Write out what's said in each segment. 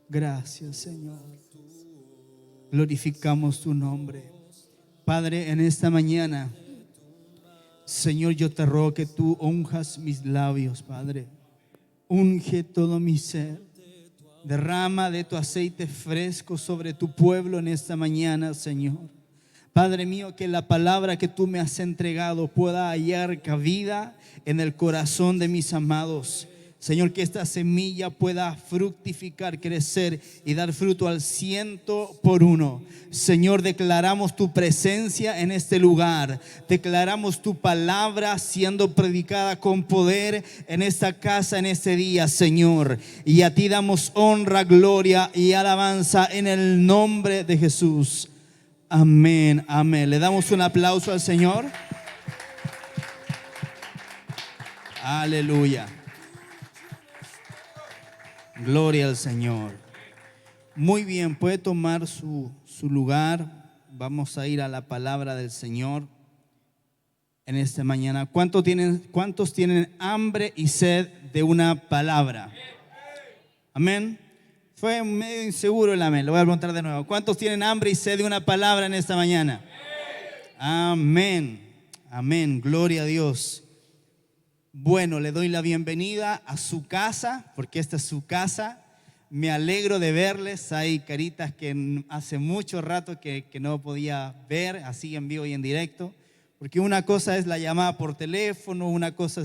Gracias, Señor. Glorificamos tu nombre. Padre, en esta mañana, Señor, yo te ruego que tú unjas mis labios, Padre. Unge todo mi ser. Derrama de tu aceite fresco sobre tu pueblo en esta mañana, Señor. Padre mío, que la palabra que tú me has entregado pueda hallar cabida en el corazón de mis amados. Señor, que esta semilla pueda fructificar, crecer y dar fruto al 100%. Señor, declaramos tu presencia en este lugar. Declaramos tu palabra siendo predicada con poder en esta casa, en este día, Señor. Y a ti damos honra, gloria y alabanza en el nombre de Jesús. Amén, amén. Le damos un aplauso al Señor. Aleluya. Gloria al Señor. Muy bien, puede tomar su lugar. Vamos a ir a la palabra del Señor en esta mañana. ¿Cuántos tienen hambre y sed de una palabra? Amén. Fue medio inseguro el amén. Lo voy a preguntar de nuevo. ¿Cuántos tienen hambre y sed de una palabra en esta mañana? Amén. Amén. Gloria a Dios. Bueno, le doy la bienvenida a su casa, porque esta es su casa. Me alegro de verles. Hay caritas que hace mucho rato que no podía ver así en vivo y en directo. Porque una cosa es la llamada por teléfono, una cosa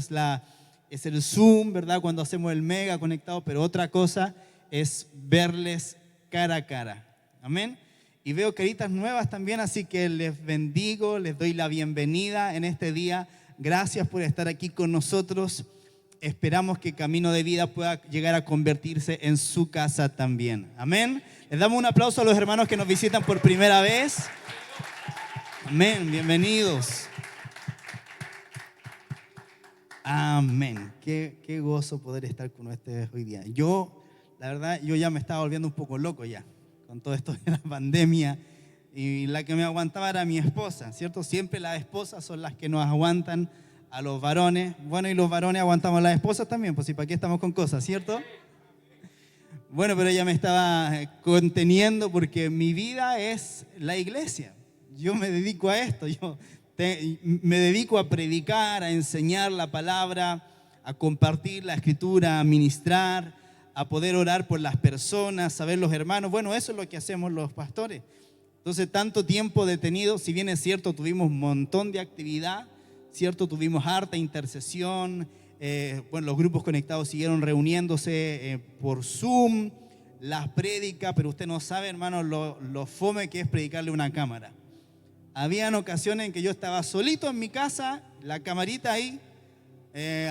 es el Zoom, ¿verdad? Cuando hacemos el mega conectado, pero otra cosa es verles cara a cara. Amén. Y veo caritas nuevas también, así que les bendigo, les doy la bienvenida en este día. Gracias por estar aquí con nosotros. Esperamos que Camino de Vida pueda llegar a convertirse en su casa también. Amén. Les damos un aplauso a los hermanos que nos visitan por primera vez. Amén. Bienvenidos. Amén. Qué gozo poder estar con ustedes hoy día. La verdad, yo ya me estaba volviendo un poco loco ya con todo esto de la pandemia. Y la que me aguantaba era mi esposa, ¿cierto? Siempre las esposas son las que nos aguantan a los varones. Bueno, y los varones aguantamos a las esposas también, pues ¿y para qué estamos con cosas, cierto? Bueno, pero ella me estaba conteniendo porque mi vida es la iglesia. Yo me dedico a esto, me dedico a predicar, a enseñar la palabra, a compartir la escritura, a ministrar, a poder orar por las personas, a ver los hermanos. Bueno, eso es lo que hacemos los pastores. Entonces, tanto tiempo detenido, si bien es cierto, tuvimos un montón de actividad, cierto, tuvimos harta intercesión, bueno, los grupos conectados siguieron reuniéndose por Zoom, las prédicas, pero usted no sabe, hermano, lo fome que es predicarle a una cámara. Habían ocasiones en que yo estaba solito en mi casa, la camarita ahí,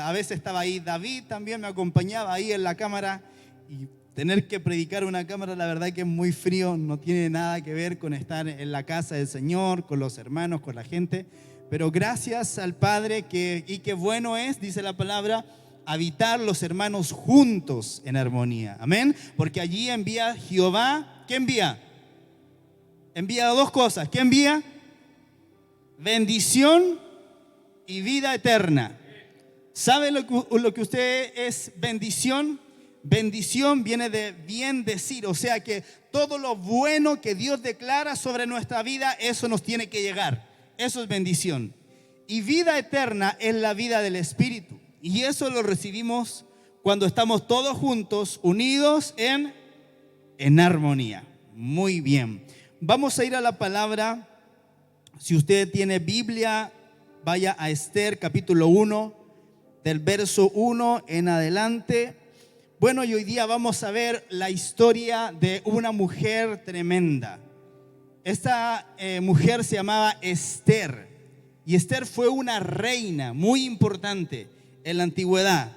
a veces estaba ahí David también, me acompañaba ahí en la cámara, y tener que predicar una cámara, la verdad que es muy frío, no tiene nada que ver con estar en la casa del Señor, con los hermanos, con la gente. Pero gracias al Padre y qué bueno es, dice la palabra, habitar los hermanos juntos en armonía. Amén. Porque allí envía Jehová. ¿Qué envía? Envía dos cosas. ¿Qué envía? Bendición y vida eterna. ¿Sabe lo que usted es bendición? Bendición viene de bien decir, o sea que todo lo bueno que Dios declara sobre nuestra vida, eso nos tiene que llegar. Eso es bendición. Y vida eterna es la vida del Espíritu. Y eso lo recibimos cuando estamos todos juntos, unidos en armonía. Muy bien. Vamos a ir a la palabra. Si usted tiene Biblia, vaya a Esther capítulo 1, del verso 1 en adelante. Bueno, y hoy día vamos a ver la historia de una mujer tremenda. Esta mujer se llamaba Esther. Y Esther fue una reina muy importante en la antigüedad.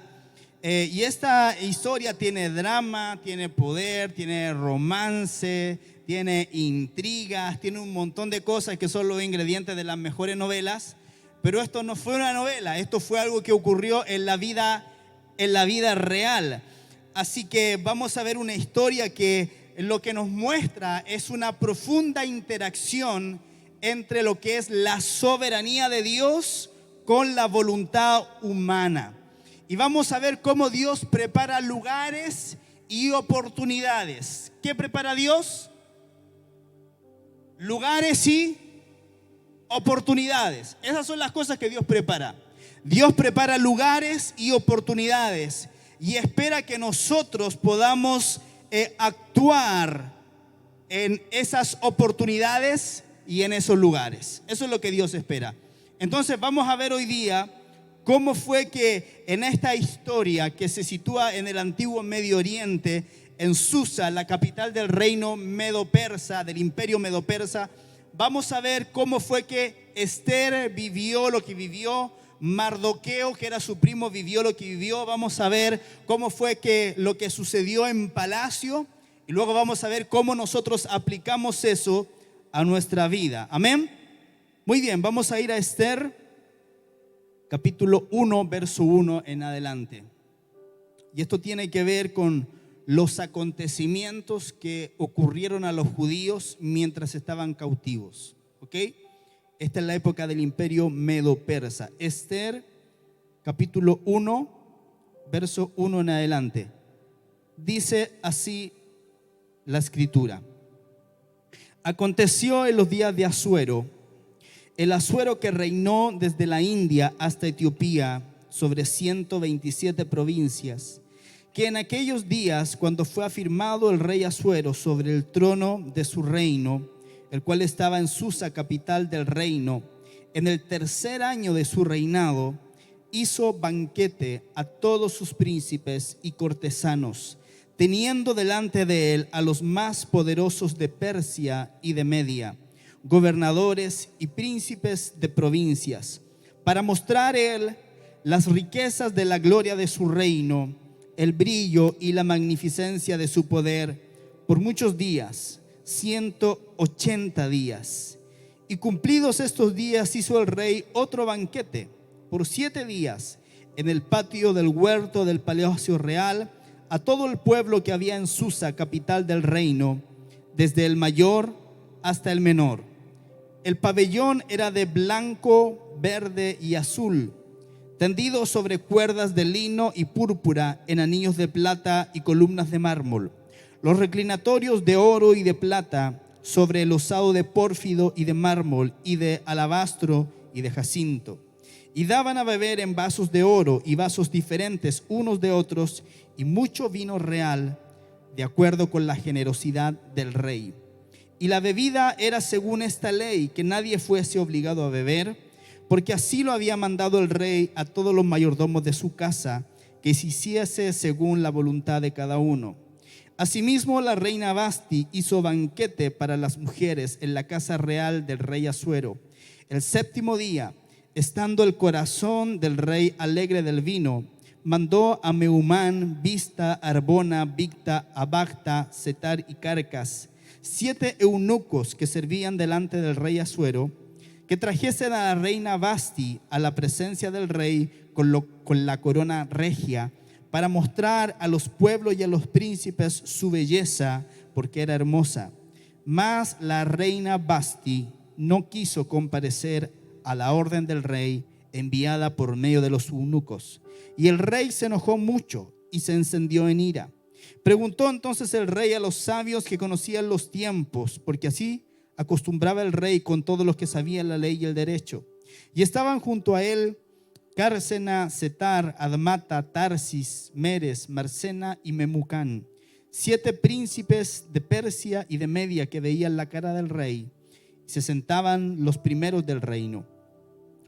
Y esta historia tiene drama, tiene poder, tiene romance, tiene intrigas, tiene un montón de cosas que son los ingredientes de las mejores novelas. Pero esto no fue una novela, esto fue algo que ocurrió en la vida real. Así que vamos a ver una historia que lo que nos muestra es una profunda interacción entre lo que es la soberanía de Dios con la voluntad humana. Y vamos a ver cómo Dios prepara lugares y oportunidades. ¿Qué prepara Dios? Lugares y oportunidades. Esas son las cosas que Dios prepara. Dios prepara lugares y oportunidades y espera que nosotros podamos actuar en esas oportunidades y en esos lugares. Eso es lo que Dios espera. Entonces vamos a ver hoy día cómo fue que en esta historia que se sitúa en el antiguo Medio Oriente, en Susa, la capital del reino medo-persa, del imperio medo-persa, vamos a ver cómo fue que Esther vivió lo que vivió, Mardoqueo, que era su primo, vivió lo que vivió. Vamos a ver cómo fue que lo que sucedió en palacio y luego vamos a ver cómo nosotros aplicamos eso a nuestra vida. Amén. Muy bien, vamos a ir a Esther, capítulo 1, verso 1 en adelante. Y esto tiene que ver con los acontecimientos que ocurrieron a los judíos mientras estaban cautivos. ¿Ok? Esta es la época del imperio medo-persa. Esther, capítulo 1, verso 1 en adelante. Dice así la escritura. Aconteció en los días de Asuero, el Asuero que reinó desde la India hasta Etiopía sobre 127 provincias, que en aquellos días, cuando fue afirmado el rey Asuero sobre el trono de su reino, el cual estaba en Susa, capital del reino, en el tercer año de su reinado, hizo banquete a todos sus príncipes y cortesanos, teniendo delante de él a los más poderosos de Persia y de Media, gobernadores y príncipes de provincias, para mostrar él las riquezas de la gloria de su reino, el brillo y la magnificencia de su poder, por muchos días, 180 días. Y cumplidos estos días hizo el rey otro banquete por 7 días en el patio del huerto del palacio real a todo el pueblo que había en Susa, capital del reino, desde el mayor hasta el menor. El pabellón era de blanco, verde y azul, tendido sobre cuerdas de lino y púrpura en anillos de plata y columnas de mármol. Los reclinatorios de oro y de plata sobre el losado de pórfido y de mármol y de alabastro y de jacinto. Y daban a beber en vasos de oro y vasos diferentes unos de otros, y mucho vino real, de acuerdo con la generosidad del rey. Y la bebida era según esta ley, que nadie fuese obligado a beber, porque así lo había mandado el rey a todos los mayordomos de su casa, que se hiciese según la voluntad de cada uno. Asimismo, la reina Vasti hizo banquete para las mujeres en la casa real del rey Asuero. El séptimo día, estando el corazón del rey alegre del vino, mandó a Mehumán, Bista, Arbona, Bigta, Abagta, Setar y Carcas, 7 eunucos que servían delante del rey Asuero, que trajesen a la reina Vasti a la presencia del rey con la corona regia, para mostrar a los pueblos y a los príncipes su belleza, porque era hermosa. Mas la reina Vasti no quiso comparecer a la orden del rey enviada por medio de los eunucos. Y el rey se enojó mucho y se encendió en ira. Preguntó entonces el rey a los sabios que conocían los tiempos, porque así acostumbraba el rey con todos los que sabían la ley y el derecho. Y estaban junto a él Cársena, Setar, Admata, Tarsis, Meres, Marsena y Memucán, 7 príncipes de Persia y de Media que veían la cara del rey. Se sentaban los primeros del reino.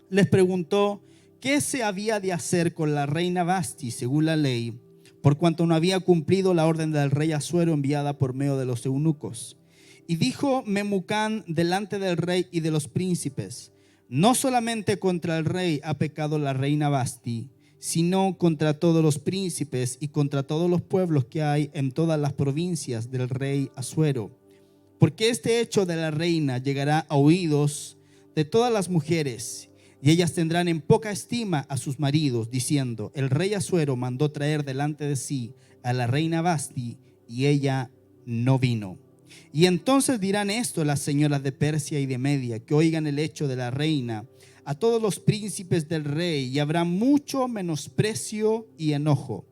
Les preguntó qué se había de hacer con la reina Vasti según la ley, por cuanto no había cumplido la orden del rey Asuero enviada por medio de los eunucos. Y dijo Memucán delante del rey y de los príncipes: no solamente contra el rey ha pecado la reina Vasti, sino contra todos los príncipes y contra todos los pueblos que hay en todas las provincias del rey Asuero. Porque este hecho de la reina llegará a oídos de todas las mujeres, y ellas tendrán en poca estima a sus maridos, diciendo: el rey Asuero mandó traer delante de sí a la reina Vasti, y ella no vino. Y entonces dirán esto las señoras de Persia y de Media, que oigan el hecho de la reina, a todos los príncipes del rey, y habrá mucho menosprecio y enojo.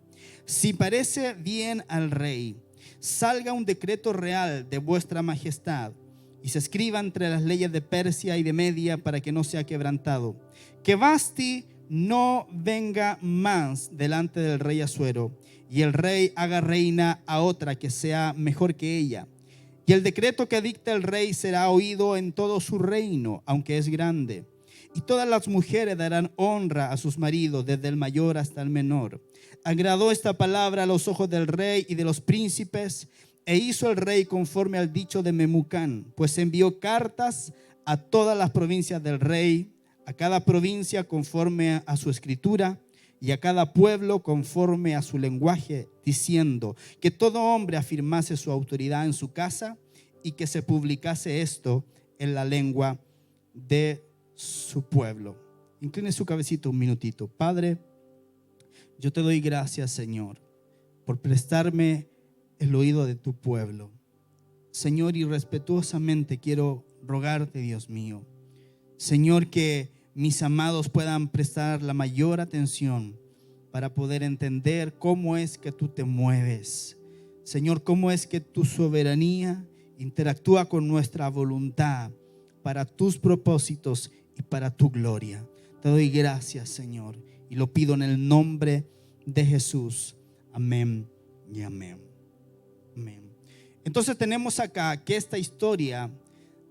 Si parece bien al rey, salga un decreto real de vuestra majestad y se escriba entre las leyes de Persia y de Media para que no sea quebrantado, que Vasti no venga más delante del rey Asuero, y el rey haga reina a otra que sea mejor que ella. Y el decreto que dicta el rey será oído en todo su reino, aunque es grande. Y todas las mujeres darán honra a sus maridos, desde el mayor hasta el menor. Agradó esta palabra a los ojos del rey y de los príncipes, e hizo el rey conforme al dicho de Memucán, pues envió cartas a todas las provincias del rey, a cada provincia conforme a su escritura, y a cada pueblo conforme a su lenguaje, diciendo que todo hombre afirmase su autoridad en su casa y que se publicase esto en la lengua de su pueblo. Incline su cabecita un minutito. Padre, yo te doy gracias, Señor, por prestarme el oído de tu pueblo. Señor, y respetuosamente quiero rogarte, Dios mío, Señor, que mis amados puedan prestar la mayor atención para poder entender cómo es que tú te mueves. Señor, cómo es que tu soberanía interactúa con nuestra voluntad para tus propósitos y para tu gloria. Te doy gracias, Señor, y lo pido en el nombre de Jesús. Amén y amén. Amén. Entonces tenemos acá que esta historia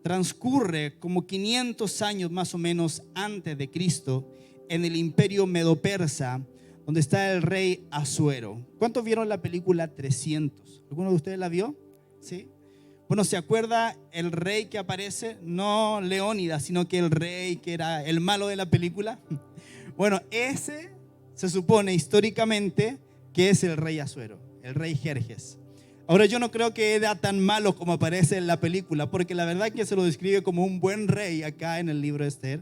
transcurre como 500 años más o menos antes de Cristo, en el imperio medo-persa, donde está el rey Asuero. ¿Cuántos vieron la película 300? ¿Alguno de ustedes la vio? ¿Sí? Bueno, ¿se acuerda el rey que aparece? No Leónidas, sino que el rey que era el malo de la película. Bueno, ese se supone históricamente que es el rey Asuero, el rey Jerjes. Ahora, yo no creo que era tan malo como aparece en la película, porque la verdad que se lo describe como un buen rey acá en el libro de Esther.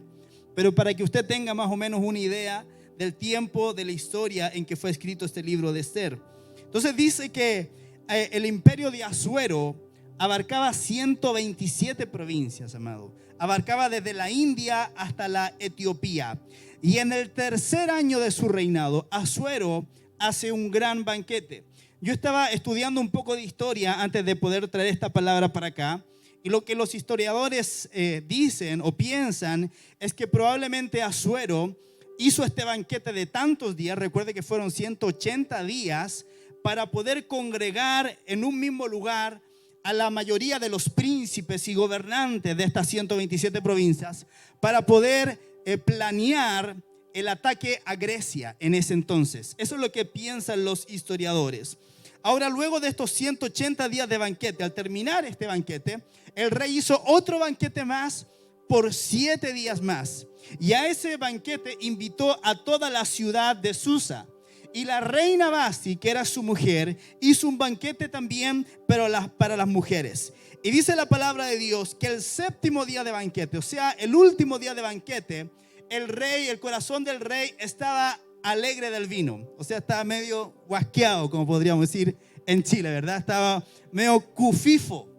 Pero para que usted tenga más o menos una idea del tiempo, de la historia en que fue escrito este libro de Esther. Entonces dice que el imperio de Asuero abarcaba 127 provincias, amado. Abarcaba desde la India hasta la Etiopía. Y en el tercer año de su reinado, Asuero hace un gran banquete. Yo estaba estudiando un poco de historia antes de poder traer esta palabra para acá, y lo que los historiadores dicen o piensan es que probablemente Asuero hizo este banquete de tantos días, recuerde que fueron 180 días, para poder congregar en un mismo lugar a la mayoría de los príncipes y gobernantes de estas 127 provincias, para poder planear el ataque a Grecia en ese entonces. Eso es lo que piensan los historiadores. Ahora, luego de estos 180 días de banquete, al terminar este banquete, el rey hizo otro banquete más por 7 días más. Y a ese banquete invitó a toda la ciudad de Susa. Y la reina Vasti, que era su mujer, hizo un banquete también, pero para las mujeres. Y dice la palabra de Dios que el séptimo día de banquete, o sea, el último día de banquete, el corazón del rey estaba alegre del vino. O sea, estaba medio guasqueado, como podríamos decir en Chile, ¿verdad? Estaba medio cufifo.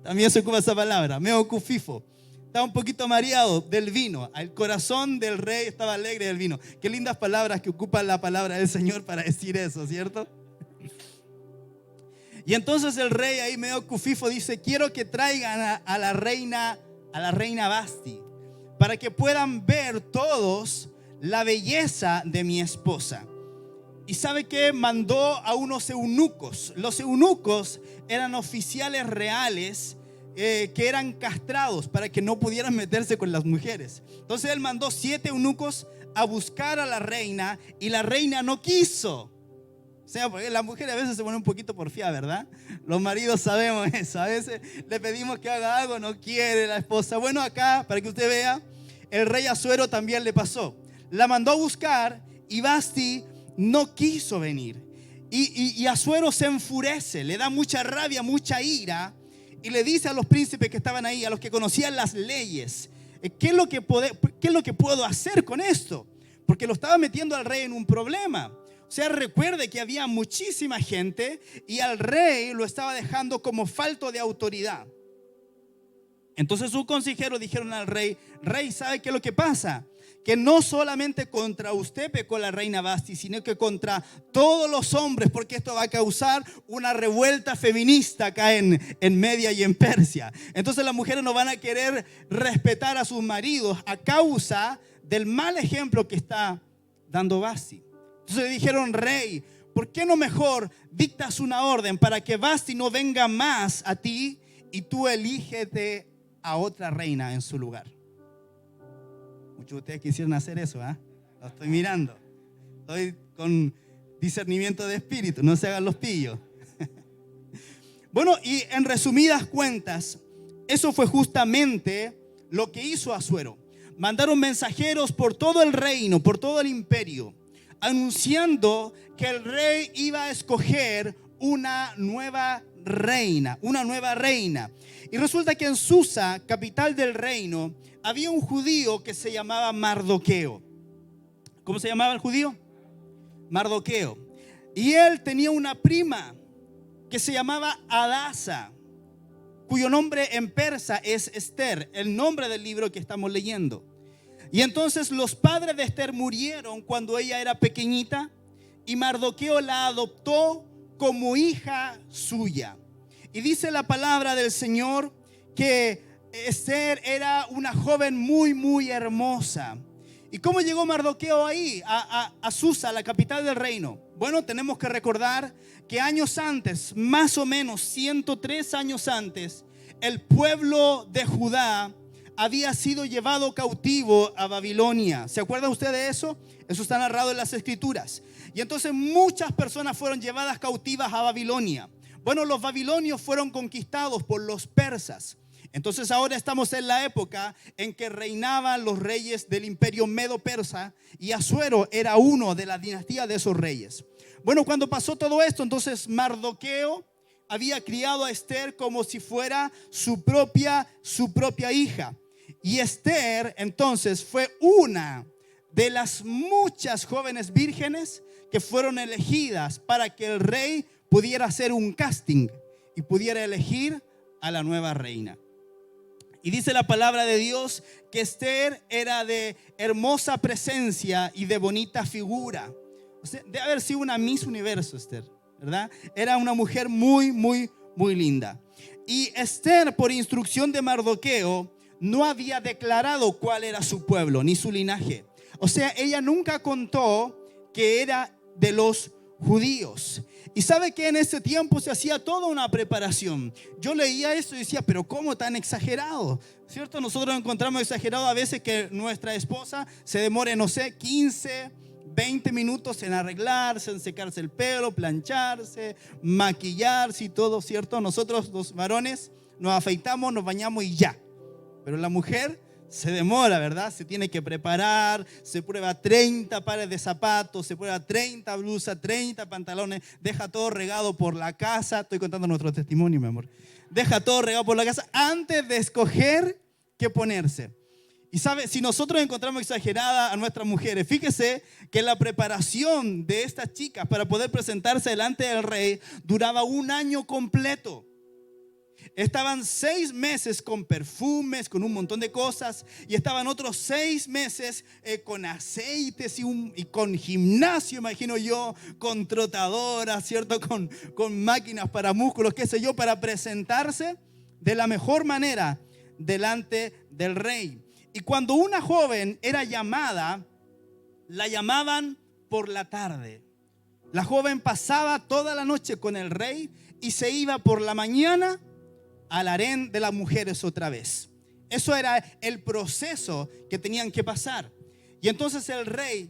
También se ocupa esa palabra, medio cufifo. Estaba un poquito mareado del vino. El corazón del rey estaba alegre del vino. Qué lindas palabras que ocupa la palabra del Señor para decir eso, ¿cierto? Y entonces el rey ahí medio cufifo dice: quiero que traigan a la reina Vasti, para que puedan ver todos la belleza de mi esposa. Y ¿sabe qué? Mandó a unos eunucos. Los eunucos eran oficiales reales que eran castrados para que no pudieran meterse con las mujeres. Entonces él mandó 7 eunucos a buscar a la reina, y la reina no quiso. O sea, porque la mujer a veces se pone un poquito porfiada, ¿verdad? Los maridos sabemos eso. A veces le pedimos que haga algo, no quiere la esposa. Bueno, acá, para que usted vea, el rey Asuero también le pasó. La mandó a buscar y Vasti no quiso venir. Y Asuero se enfurece, le da mucha rabia, mucha ira, y le dice a los príncipes que estaban ahí, a los que conocían las leyes: ¿qué es lo que puedo hacer con esto? Porque lo estaba metiendo al rey en un problema. O sea, recuerde que había muchísima gente y al rey lo estaba dejando como falto de autoridad. Entonces sus consejeros dijeron al rey: rey, ¿sabe qué es lo que pasa? que no solamente contra usted pecó la reina Vasti, sino que contra todos los hombres, porque esto va a causar una revuelta feminista acá en Media y en Persia. Entonces las mujeres no van a querer respetar a sus maridos a causa del mal ejemplo que está dando Vasti. Entonces le dijeron: rey, ¿por qué no mejor dictas una orden para que Vasti no venga más a ti y tú elígete a otra reina en su lugar? Muchos de ustedes quisieran hacer eso, ¿eh? Lo estoy mirando. Estoy con discernimiento de espíritu, no se hagan los pillos. Bueno, y en resumidas cuentas, eso fue justamente lo que hizo Asuero. Mandaron mensajeros por todo el reino, por todo el imperio, anunciando que el rey iba a escoger una nueva reina. Y resulta que en Susa, capital del reino, había un judío que se llamaba Mardoqueo. ¿Cómo se llamaba el judío? Mardoqueo. Y él tenía una prima que se llamaba Hadasa, cuyo nombre en persa es Esther, el nombre del libro que estamos leyendo. Y entonces los padres de Esther murieron cuando ella era pequeñita y Mardoqueo la adoptó como hija suya. Y dice la palabra del Señor que Esther era una joven muy, muy hermosa. ¿Y cómo llegó Mardoqueo ahí, a Susa, la capital del reino? Bueno, tenemos que recordar que años antes, más o menos 103 años antes, el pueblo de Judá había sido llevado cautivo a Babilonia. ¿Se acuerda usted de eso? Eso está narrado en las Escrituras. Y entonces muchas personas fueron llevadas cautivas a Babilonia. Bueno, los babilonios fueron conquistados por los persas. Entonces ahora estamos en la época en que reinaban los reyes del imperio medo-persa y Asuero era uno de la dinastía de esos reyes. Bueno, cuando pasó todo esto, entonces Mardoqueo había criado a Esther como si fuera su propia hija. Y Esther entonces fue una de las muchas jóvenes vírgenes que fueron elegidas para que el rey pudiera hacer un casting y pudiera elegir a la nueva reina. Y dice la palabra de Dios que Esther era de hermosa presencia y de bonita figura. O sea, debe haber sido una Miss Universo, Esther, ¿verdad? Era una mujer muy, muy, muy linda. Y Esther, por instrucción de Mardoqueo, no había declarado cuál era su pueblo ni su linaje. O sea, ella nunca contó que era de los judíos. Y sabe que en ese tiempo se hacía toda una preparación. Yo leía esto y decía, pero ¿cómo tan exagerado? ¿Cierto? Nosotros encontramos exagerado a veces que nuestra esposa se demore, no sé, 15, 20 minutos en arreglarse, en secarse el pelo, plancharse, maquillarse y todo, ¿cierto? Nosotros los varones nos afeitamos, nos bañamos y ya. Pero la mujer se demora, ¿verdad? Se tiene que preparar, se prueba 30 pares de zapatos, se prueba 30 blusas, 30 pantalones, deja todo regado por la casa. Estoy contando nuestro testimonio, mi amor. Deja todo regado por la casa antes de escoger qué ponerse. Y sabe, si nosotros encontramos exagerada a nuestras mujeres, fíjese que la preparación de estas chicas para poder presentarse delante del rey duraba un año completo. Estaban 6 meses con perfumes, con un montón de cosas, y estaban otros 6 meses con aceites y con gimnasio, imagino yo, con trotadoras, ¿cierto? Con máquinas para músculos, qué sé yo, para presentarse de la mejor manera delante del rey. Y cuando una joven era llamada, la llamaban por la tarde. La joven pasaba toda la noche con el rey y se iba por la mañana al harén de las mujeres otra vez. Eso era el proceso que tenían que pasar. Y entonces el rey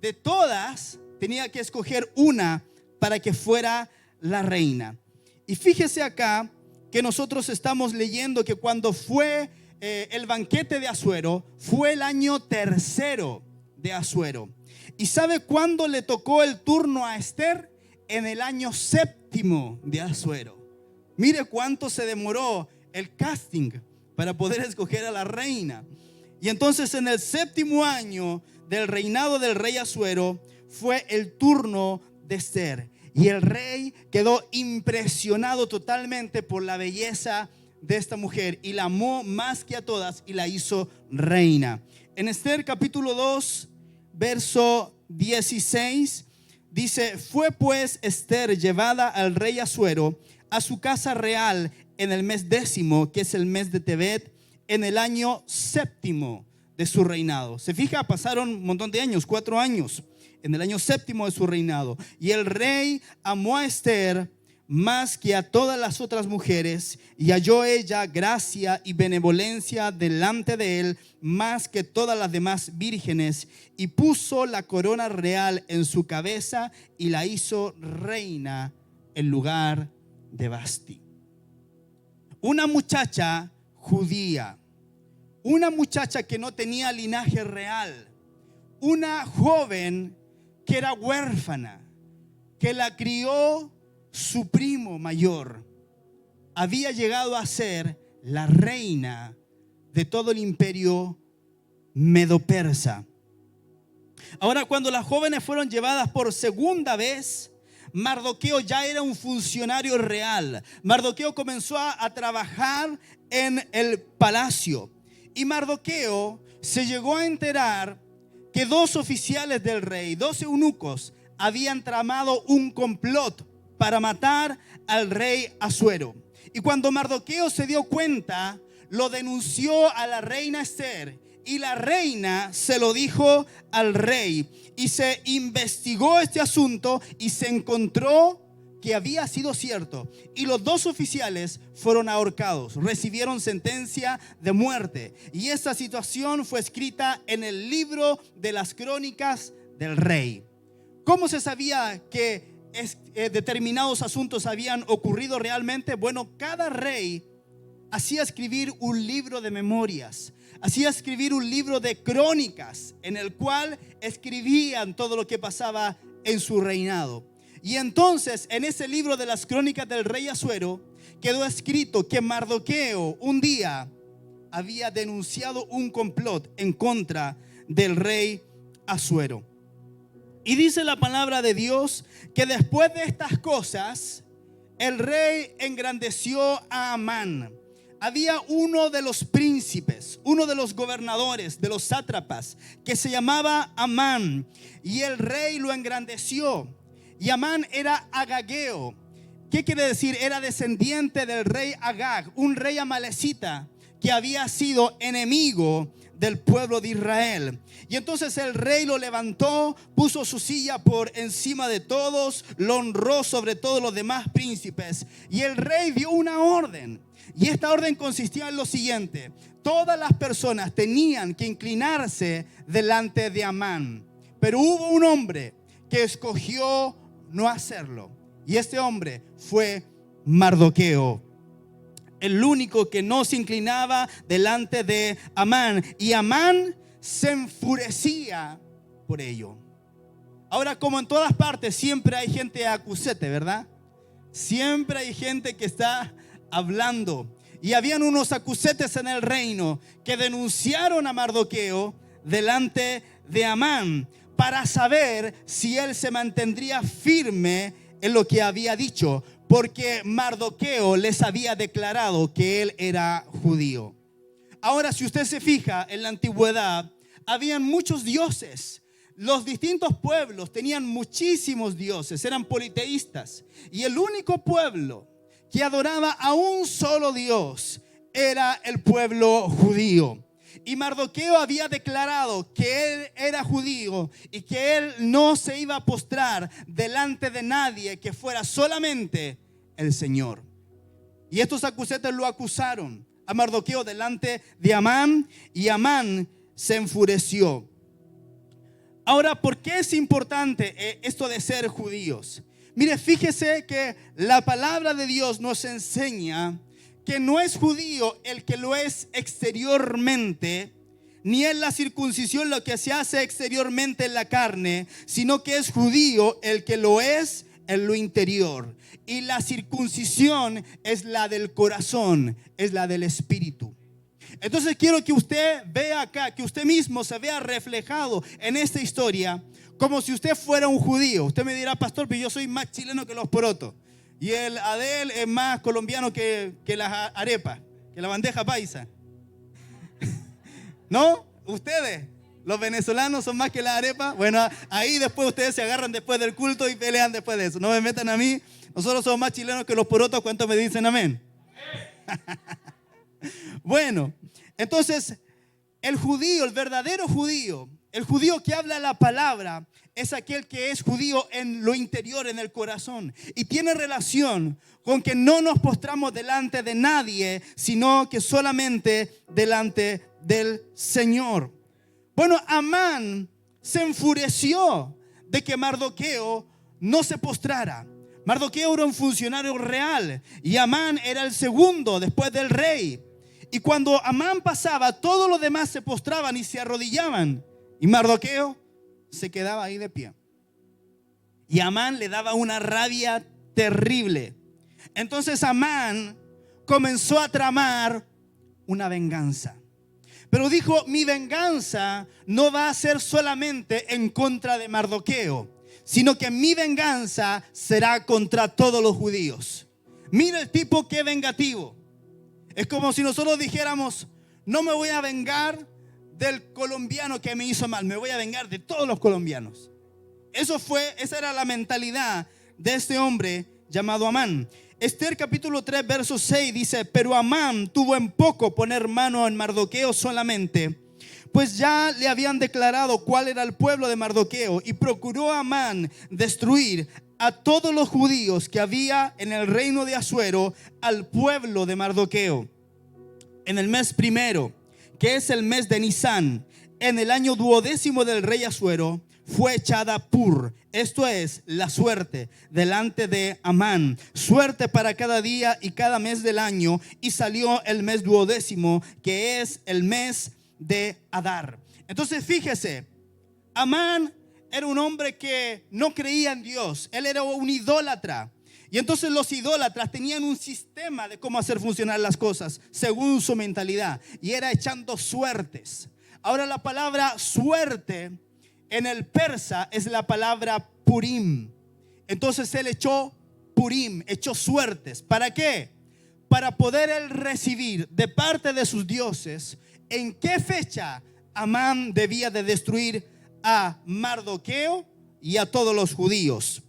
de todas tenía que escoger una para que fuera la reina. Y fíjese acá que nosotros estamos leyendo que cuando fue el banquete de Asuero, fue el año 3º de Asuero. ¿Y sabe cuándo le tocó el turno a Esther? En el año 7º de Asuero. Mire cuánto se demoró el casting para poder escoger a la reina. Y entonces en el 7º año del reinado del rey Asuero fue el turno de Esther. Y el rey quedó impresionado totalmente por la belleza de esta mujer y la amó más que a todas y la hizo reina. En Esther capítulo 2, verso 16, dice: fue pues Esther llevada al rey Asuero a su casa real en el mes 10, que es el mes de Tebet, en el año 7 de su reinado. Se fija, pasaron un montón de años, 4 años, en el año 7 de su reinado. Y el rey amó a Esther más que a todas las otras mujeres, y halló ella gracia y benevolencia delante de él más que todas las demás vírgenes, y puso la corona real en su cabeza y la hizo reina en lugar de Vasti. Una muchacha judía, una muchacha que no tenía linaje real, una joven que era huérfana, que la crió su primo mayor, había llegado a ser la reina de todo el imperio medo-persa. Ahora, cuando las jóvenes fueron llevadas por segunda vez, Mardoqueo ya era un funcionario real. Mardoqueo comenzó a trabajar en el palacio, y Mardoqueo se llegó a enterar que 2 oficiales del rey, 2 eunucos, habían tramado un complot para matar al rey Asuero. Y cuando Mardoqueo se dio cuenta, lo denunció a la reina Esther, y la reina se lo dijo al rey, y se investigó este asunto y se encontró que había sido cierto, y los 2 oficiales fueron ahorcados, recibieron sentencia de muerte. Y esta situación fue escrita en el libro de las crónicas del rey. ¿Cómo se sabía que determinados asuntos habían ocurrido realmente? Bueno, cada rey hacía escribir un libro de memorias, hacía escribir un libro de crónicas en el cual escribían todo lo que pasaba en su reinado. Y entonces en ese libro de las crónicas del rey Asuero quedó escrito que Mardoqueo un día había denunciado un complot en contra del rey Asuero. Y dice la palabra de Dios que después de estas cosas, el rey engrandeció a Amán. Había uno de los príncipes, uno de los gobernadores, de los sátrapas, que se llamaba Amán, y el rey lo engrandeció. Y Amán era agageo. ¿Qué quiere decir? Era descendiente del rey Agag, un rey amalecita que había sido enemigo del pueblo de Israel. Y entonces el rey lo levantó, puso su silla por encima de todos, lo honró sobre todos los demás príncipes. Y el rey dio una orden. Y esta orden consistía en lo siguiente: todas las personas tenían que inclinarse delante de Amán. Pero hubo un hombre que escogió no hacerlo. Y este hombre fue Mardoqueo, el único que no se inclinaba delante de Amán. Y Amán se enfurecía por ello. Ahora, como en todas partes, siempre hay gente acusete, ¿verdad? Siempre hay gente que está hablando. Y habían unos acusetes en el reino que denunciaron a Mardoqueo delante de Amán para saber si él se mantendría firme en lo que había dicho, porque Mardoqueo les había declarado que él era judío. Ahora, si usted se fija, en la antigüedad habían muchos dioses. Los distintos pueblos tenían muchísimos dioses, eran politeístas. Y el único pueblo que adoraba a un solo Dios era el pueblo judío. Y Mardoqueo había declarado que él era judío y que él no se iba a postrar delante de nadie que fuera solamente el Señor. Y estos acusetes lo acusaron a Mardoqueo delante de Amán, y Amán se enfureció. Ahora, ¿por qué es importante esto de ser judíos? Mire, fíjese que la palabra de Dios nos enseña que no es judío el que lo es exteriormente, ni es la circuncisión lo que se hace exteriormente en la carne, sino que es judío el que lo es en lo interior. Y la circuncisión es la del corazón, es la del espíritu. Entonces quiero que usted vea acá, que usted mismo se vea reflejado en esta historia, como si usted fuera un judío. Usted me dirá: pastor, pero yo soy más chileno que los porotos, y el Adel es más colombiano que las arepas, que la bandeja paisa. ¿No? Ustedes, los venezolanos, son más que la arepa. Bueno, ahí después ustedes se agarran después del culto y pelean después de eso. No me metan a mí. Nosotros somos más chilenos que los porotos. ¿Cuántos me dicen amén? Bueno, entonces el judío, el verdadero judío, el judío que habla la palabra, es aquel que es judío en lo interior, en el corazón, y tiene relación con que no nos postramos delante de nadie, sino que solamente delante del Señor. Bueno, Amán se enfureció de que Mardoqueo no se postrara. Mardoqueo era un funcionario real y Amán era el segundo después del rey. Y cuando Amán pasaba, todos los demás se postraban y se arrodillaban. Y Mardoqueo se quedaba ahí de pie. Y Amán le daba una rabia terrible. Entonces Amán comenzó a tramar una venganza. Pero dijo, mi venganza no va a ser solamente en contra de Mardoqueo, sino que mi venganza será contra todos los judíos. Mira el tipo que vengativo. Es como si nosotros dijéramos, no me voy a vengar del colombiano que me hizo mal, me voy a vengar de todos los colombianos. Esa era la mentalidad de este hombre llamado Amán. Esther capítulo 3 verso 6 dice, pero Amán tuvo en poco poner mano en Mardoqueo solamente, pues ya le habían declarado cuál era el pueblo de Mardoqueo, y procuró Amán destruir a todos los judíos que había en el reino de Asuero al pueblo de Mardoqueo. En el mes primero, que es el mes de Nisán, en el año 12º del rey Asuero, fue echada Pur, esto es, la suerte, delante de Amán, suerte para cada día y cada mes del año, y salió el mes 12º, que es el mes de Adar. Entonces fíjese, Amán era un hombre que no creía en Dios, él era un idólatra. Y entonces los idólatras tenían un sistema de cómo hacer funcionar las cosas según su mentalidad, y era echando suertes. Ahora la palabra suerte en el persa es la palabra Purim. Entonces él echó Purim, echó suertes. ¿Para qué? Para poder él recibir de parte de sus dioses en qué fecha Amán debía de destruir a Mardoqueo y a todos los judíos.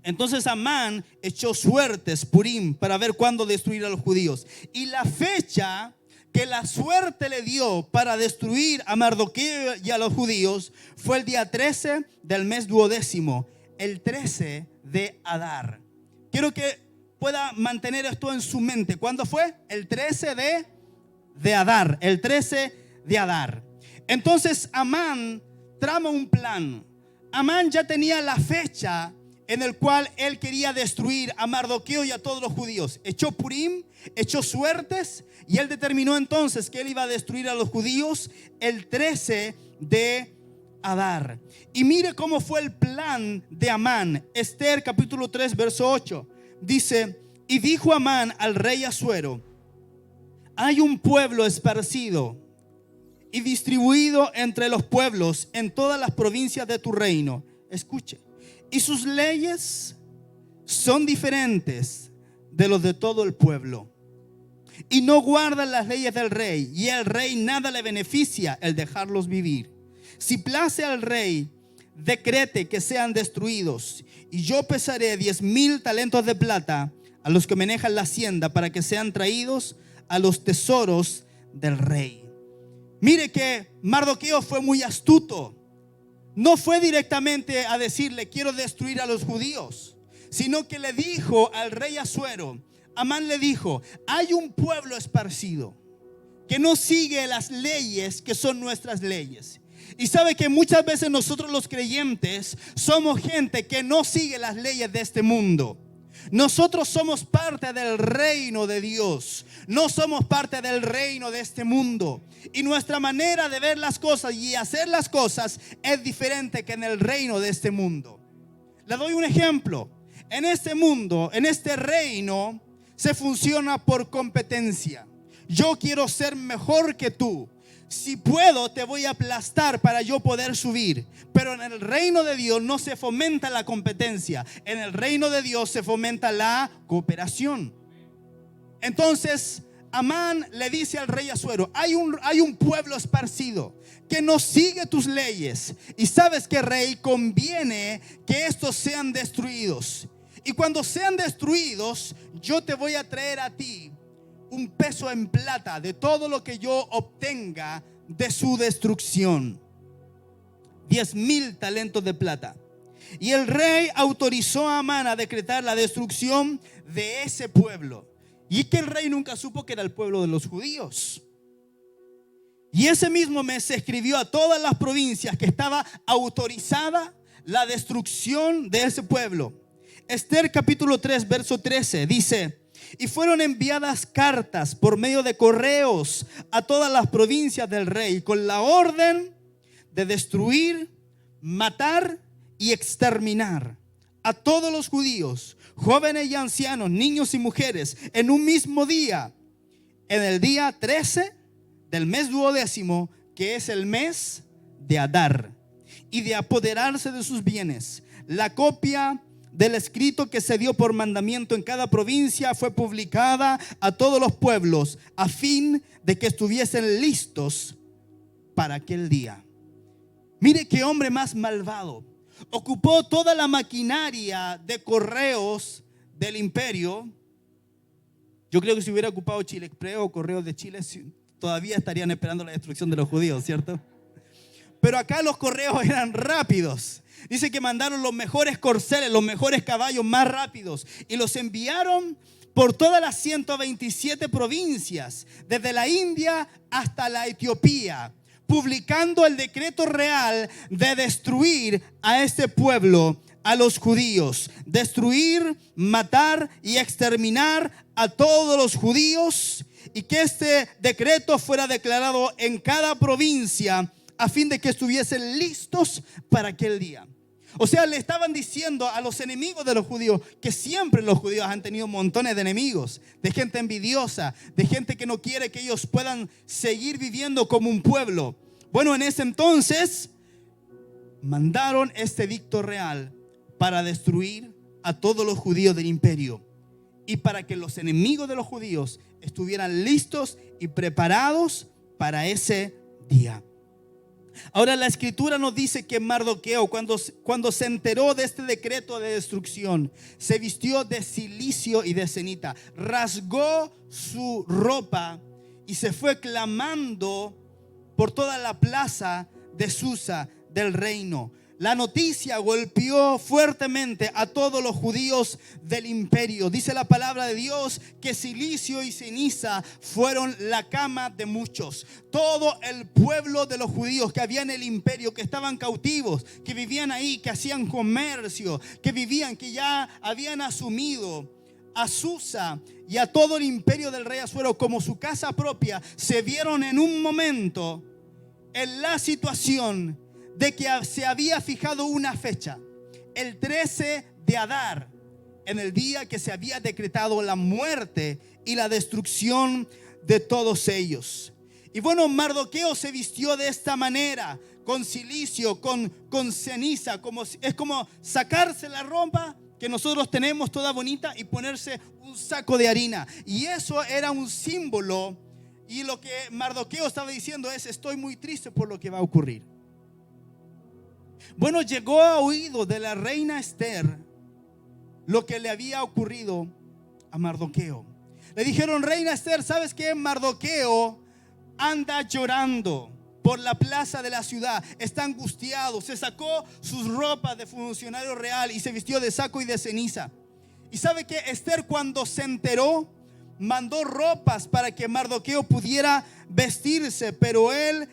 Entonces Amán echó suertes, Purim, para ver cuándo destruir a los judíos. Y la fecha que la suerte le dio para destruir a Mardoqueo y a los judíos fue el día 13 del mes 12º, el 13 de Adar. Quiero que pueda mantener esto en su mente. ¿Cuándo fue? El 13 de Adar, el 13 de Adar. Entonces Amán trama un plan. Amán ya tenía la fecha en el cual él quería destruir a Mardoqueo y a todos los judíos. Echó Purim, echó suertes, y él determinó entonces que él iba a destruir a los judíos el 13 de Adar. Y mire cómo fue el plan de Amán. Esther capítulo 3 verso 8 dice, y dijo Amán al rey Asuero, hay un pueblo esparcido y distribuido entre los pueblos en todas las provincias de tu reino. Escuche. Y sus leyes son diferentes de los de todo el pueblo. Y no guardan las leyes del rey. Y al rey nada le beneficia el dejarlos vivir. Si place al rey, decrete que sean destruidos. Y yo pesaré 10,000 talentos de plata a los que manejan la hacienda para que sean traídos a los tesoros del rey. Mire que Mardoqueo fue muy astuto. No fue directamente a decirle quiero destruir a los judíos, sino que le dijo al rey Asuero, Amán le dijo, hay un pueblo esparcido que no sigue las leyes que son nuestras leyes. Y sabe que muchas veces nosotros los creyentes somos gente que no sigue las leyes de este mundo. Nosotros somos parte del reino de Dios, no somos parte del reino de este mundo. Y nuestra manera de ver las cosas y hacer las cosas es diferente que en el reino de este mundo. Le doy un ejemplo. En este mundo, en este reino, se funciona por competencia. Yo quiero ser mejor que tú. Si puedo, te voy a aplastar para yo poder subir. Pero en el reino de Dios no se fomenta la competencia. En el reino de Dios se fomenta la cooperación. Entonces, Amán le dice al rey Asuero: hay un pueblo esparcido que no sigue tus leyes, y sabes que, rey, conviene que estos sean destruidos, y cuando sean destruidos yo te voy a traer a ti un peso en plata de todo lo que yo obtenga de su destrucción, 10,000 talentos de plata. Y el rey autorizó a Amán a decretar la destrucción de ese pueblo. Y que el rey nunca supo que era el pueblo de los judíos. Y ese mismo mes se escribió a todas las provincias que estaba autorizada la destrucción de ese pueblo. Esther capítulo 3 verso 13 dice: y fueron enviadas cartas por medio de correos a todas las provincias del rey con la orden de destruir, matar y exterminar a todos los judíos, jóvenes y ancianos, niños y mujeres, en un mismo día, en el día 13 del mes 12, que es el mes de Adar, y de apoderarse de sus bienes. La copia del escrito que se dio por mandamiento en cada provincia fue publicada a todos los pueblos, a fin de que estuviesen listos para aquel día. Mire qué hombre más malvado. Ocupó toda la maquinaria de correos del imperio. Yo creo que si hubiera ocupado Chile Express o correos de Chile, todavía estarían esperando la destrucción de los judíos, ¿cierto? Pero acá los correos eran rápidos. Dice que mandaron los mejores corceles, los mejores caballos más rápidos, y los enviaron por todas las 127 provincias, desde la India hasta la Etiopía, publicando el decreto real de destruir a este pueblo, a los judíos. Destruir, matar y exterminar a todos los judíos, y que este decreto fuera declarado en cada provincia a fin de que estuviesen listos para aquel día. O sea, le estaban diciendo a los enemigos de los judíos, que siempre los judíos han tenido montones de enemigos, de gente envidiosa, de gente que no quiere que ellos puedan seguir viviendo como un pueblo. Bueno, en ese entonces mandaron este edicto real para destruir a todos los judíos del imperio, y para que los enemigos de los judíos estuvieran listos y preparados para ese día. Ahora la escritura nos dice que Mardoqueo, cuando se enteró de este decreto de destrucción, se vistió de cilicio y de cenita, rasgó su ropa y se fue clamando por toda la plaza de Susa del reino. La noticia golpeó fuertemente a todos los judíos del imperio. Dice la palabra de Dios que cilicio y ceniza fueron la cama de muchos. Todo el pueblo de los judíos que había en el imperio, que estaban cautivos, que vivían ahí, que hacían comercio, que vivían, que ya habían asumido a Susa y a todo el imperio del rey Asuero como su casa propia, se vieron en un momento en la situación de que se había fijado una fecha, el 13 de Adar, en el día que se había decretado la muerte y la destrucción de todos ellos. Y bueno, Mardoqueo se vistió de esta manera, con cilicio, con ceniza, es como sacarse la ropa que nosotros tenemos toda bonita y ponerse un saco de harina. Y eso era un símbolo, y lo que Mardoqueo estaba diciendo es: estoy muy triste por lo que va a ocurrir. Bueno, llegó a oído de la reina Esther lo que le había ocurrido a Mardoqueo. Le dijeron: reina Esther, ¿sabes qué? Mardoqueo anda llorando por la plaza de la ciudad, está angustiado, se sacó sus ropas de funcionario real y se vistió de saco y de ceniza. Y sabe que Esther, cuando se enteró, mandó ropas para que Mardoqueo pudiera vestirse, pero él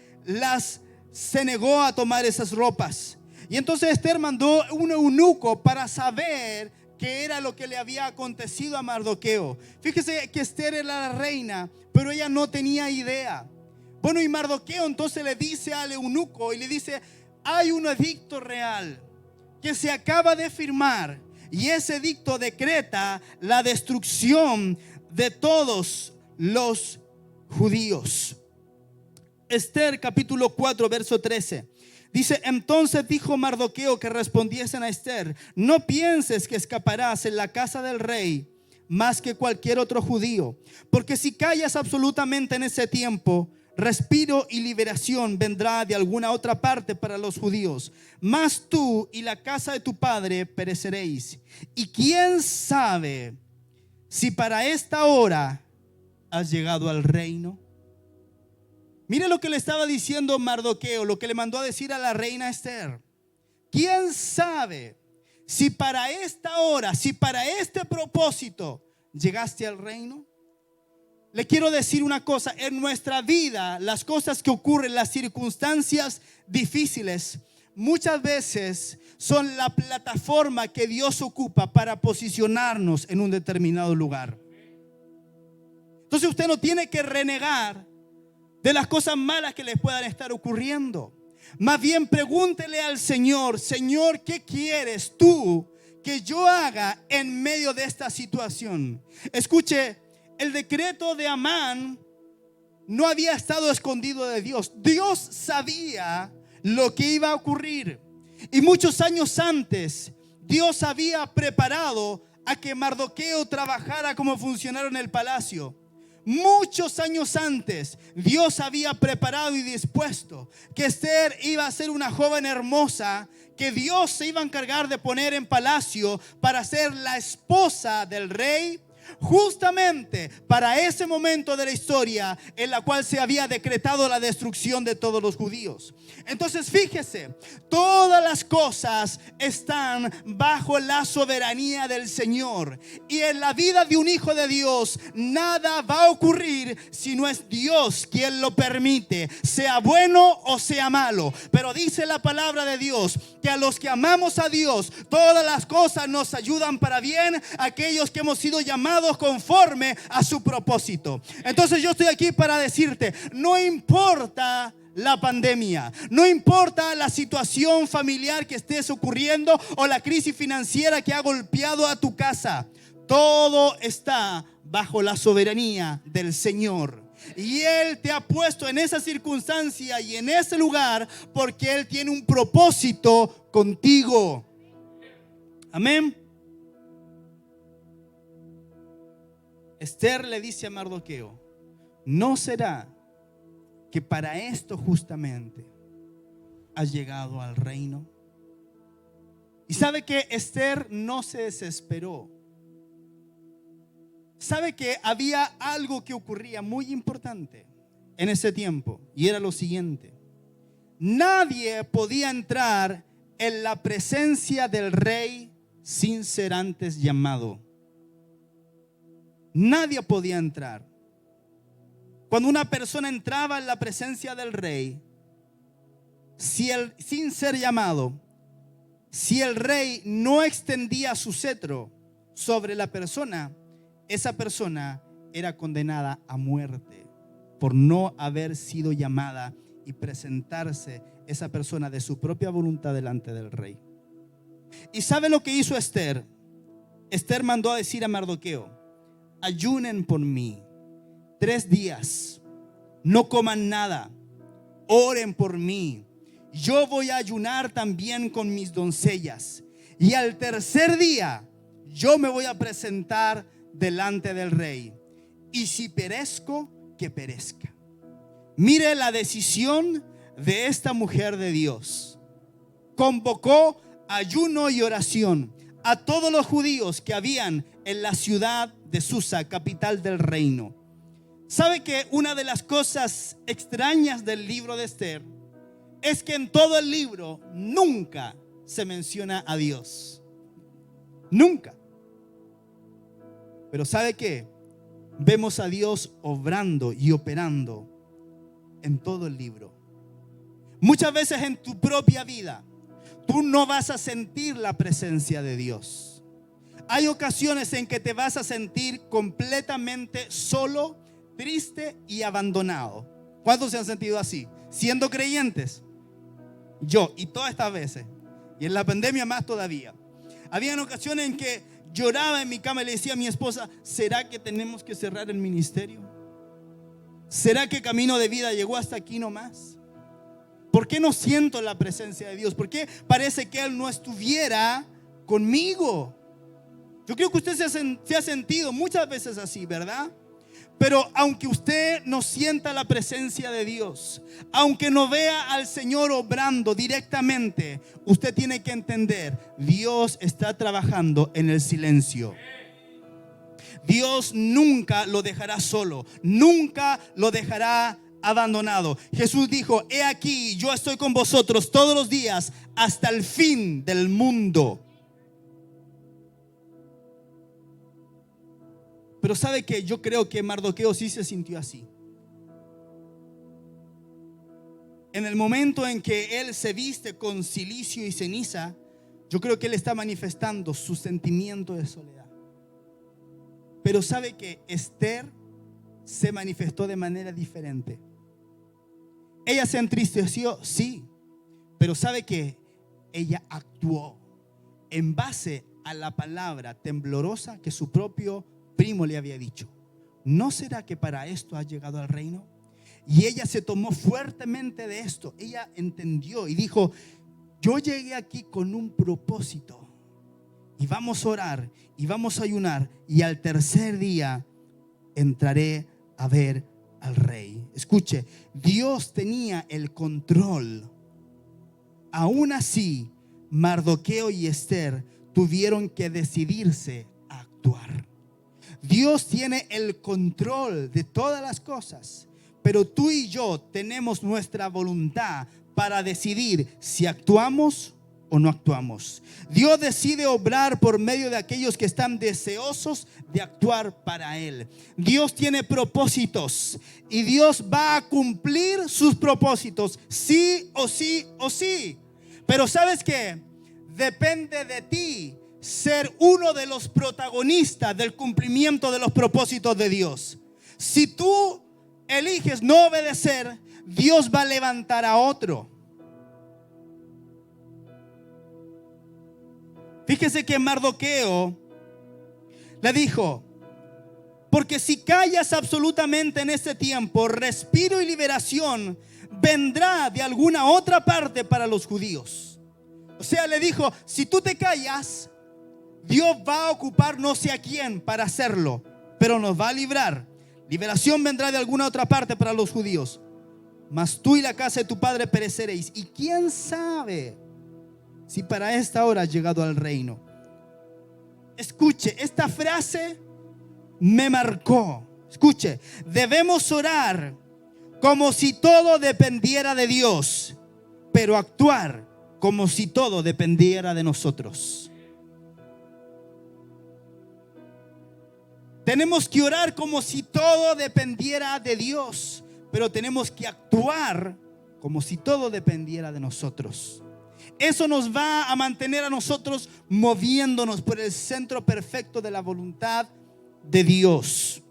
se negó a tomar esas ropas. Y entonces Esther mandó un eunuco para saber qué era lo que le había acontecido a Mardoqueo. Fíjese que Esther era la reina, pero ella no tenía idea. Bueno, y Mardoqueo entonces le dice al eunuco y le dice: hay un edicto real que se acaba de firmar, y ese edicto decreta la destrucción de todos los judíos. Esther capítulo 4 verso 13 dice: entonces dijo Mardoqueo que respondiesen a Esther: no pienses que escaparás en la casa del rey, más que cualquier otro judío. Porque si callas absolutamente en ese tiempo, respiro y liberación vendrá de alguna otra parte para los judíos. Mas tú y la casa de tu padre pereceréis. Y quién sabe si para esta hora has llegado al reino. Mire lo que le estaba diciendo Mardoqueo, lo que le mandó a decir a la reina Esther. ¿Quién sabe si para esta hora, si para este propósito llegaste al reino? Le quiero decir una cosa, en nuestra vida, las cosas que ocurren, las circunstancias difíciles, muchas veces son la plataforma que Dios ocupa para posicionarnos en un determinado lugar. Entonces usted no tiene que renegar de las cosas malas que le puedan estar ocurriendo. Más bien pregúntele al Señor: Señor, ¿qué quieres tú que yo haga en medio de esta situación? Escuche, el decreto de Amán no había estado escondido de Dios. Dios sabía lo que iba a ocurrir. Y muchos años antes, Dios había preparado a que Mardoqueo trabajara como funcionario en el palacio. Muchos años antes, Dios había preparado y dispuesto que Esther iba a ser una joven hermosa que Dios se iba a encargar de poner en palacio para ser la esposa del rey, justamente para ese momento de la historia en la cual se había decretado la destrucción de todos los judíos. Entonces fíjese, todas las cosas están bajo la soberanía del Señor, y en la vida de un hijo de Dios nada va a ocurrir si no es Dios quien lo permite, sea bueno o sea malo. Pero dice la palabra de Dios que a los que amamos a Dios, todas las cosas nos ayudan para bien, aquellos que hemos sido llamados conforme a su propósito. Entonces yo estoy aquí para decirte: no importa la pandemia, no importa la situación familiar que estés ocurriendo o la crisis financiera que ha golpeado a tu casa, todo está bajo la soberanía del Señor. Y Él te ha puesto en esa circunstancia y en ese lugar porque Él tiene un propósito contigo. Amén. Esther le dice a Mardoqueo: ¿no será que para esto justamente has llegado al reino? Y sabe que Esther no se desesperó. Sabe que había algo que ocurría muy importante en ese tiempo, y era lo siguiente: nadie podía entrar en la presencia del rey sin ser antes llamado. Nadie podía entrar. Cuando una persona entraba en la presencia del rey, sin ser llamado, si el rey no extendía su cetro sobre la persona, esa persona era condenada a muerte por no haber sido llamada y presentarse esa persona de su propia voluntad delante del rey. ¿Y sabe lo que hizo Esther? Esther mandó a decir a Mardoqueo: ayunen por mí 3 días, no coman nada, oren por mí. Yo voy a ayunar también con mis doncellas, y al tercer día yo me voy a presentar delante del rey, y si perezco, que perezca. Mire la decisión de esta mujer de Dios. Convocó ayuno y oración a todos los judíos que habían en la ciudad de Susa, capital del reino. ¿Sabe que una de las cosas extrañas del libro de Esther es que en todo el libro nunca se menciona a Dios? Nunca. Pero ¿sabe qué? Vemos a Dios obrando y operando en todo el libro. Muchas veces en tu propia vida tú no vas a sentir la presencia de Dios. Hay ocasiones en que te vas a sentir completamente solo, triste y abandonado. ¿Cuántos se han sentido así? Siendo creyentes. Yo, y todas estas veces, y en la pandemia más todavía. Habían ocasiones en que lloraba en mi cama y le decía a mi esposa: ¿será que tenemos que cerrar el ministerio? ¿Será que Camino de Vida llegó hasta aquí nomás? ¿Por qué no siento la presencia de Dios? ¿Por qué parece que Él no estuviera conmigo? Yo creo que usted se ha sentido muchas veces así, ¿verdad? Pero aunque usted no sienta la presencia de Dios, aunque no vea al Señor obrando directamente, usted tiene que entender, Dios está trabajando en el silencio. Dios nunca lo dejará solo, nunca lo dejará abandonado. Jesús dijo: he aquí, yo estoy con vosotros todos los días hasta el fin del mundo. Pero ¿sabe qué? Yo creo que Mardoqueo sí se sintió así. En el momento en que él se viste con cilicio y ceniza, yo creo que él está manifestando su sentimiento de soledad. Pero ¿sabe que Esther se manifestó de manera diferente? Ella se entristeció, sí, pero ¿sabe que ella actuó en base a la palabra temblorosa que su propio primo le había dicho? ¿No será que para esto ha llegado al reino? Y ella se tomó fuertemente de esto. Ella entendió y dijo: yo llegué aquí con un propósito, y vamos a orar y vamos a ayunar, y al tercer día entraré a ver al rey. Escuche, Dios tenía el control. Aún así, Mardoqueo y Esther tuvieron que decidirse a actuar. Dios tiene el control de todas las cosas, pero tú y yo tenemos nuestra voluntad para decidir si actuamos o no actuamos. Dios decide obrar por medio de aquellos que están deseosos de actuar para Él. Dios tiene propósitos y Dios va a cumplir sus propósitos, sí o sí o sí. Pero ¿sabes qué? Depende de ti ser uno de los protagonistas del cumplimiento de los propósitos de Dios. Si tú eliges no obedecer, Dios va a levantar a otro. Fíjese que Mardoqueo le dijo: porque si callas absolutamente en este tiempo, respiro y liberación vendrá de alguna otra parte para los judíos. O sea, le dijo: si tú te callas, Dios va a ocupar no sé a quién para hacerlo, pero nos va a librar. Liberación vendrá de alguna otra parte para los judíos. Mas tú y la casa de tu padre pereceréis. Y quién sabe si para esta hora has llegado al reino. Escuche, esta frase me marcó. Escuche, debemos orar como si todo dependiera de Dios, pero actuar como si todo dependiera de nosotros. Tenemos que orar como si todo dependiera de Dios, pero tenemos que actuar como si todo dependiera de nosotros. Eso nos va a mantener a nosotros moviéndonos por el centro perfecto de la voluntad de Dios.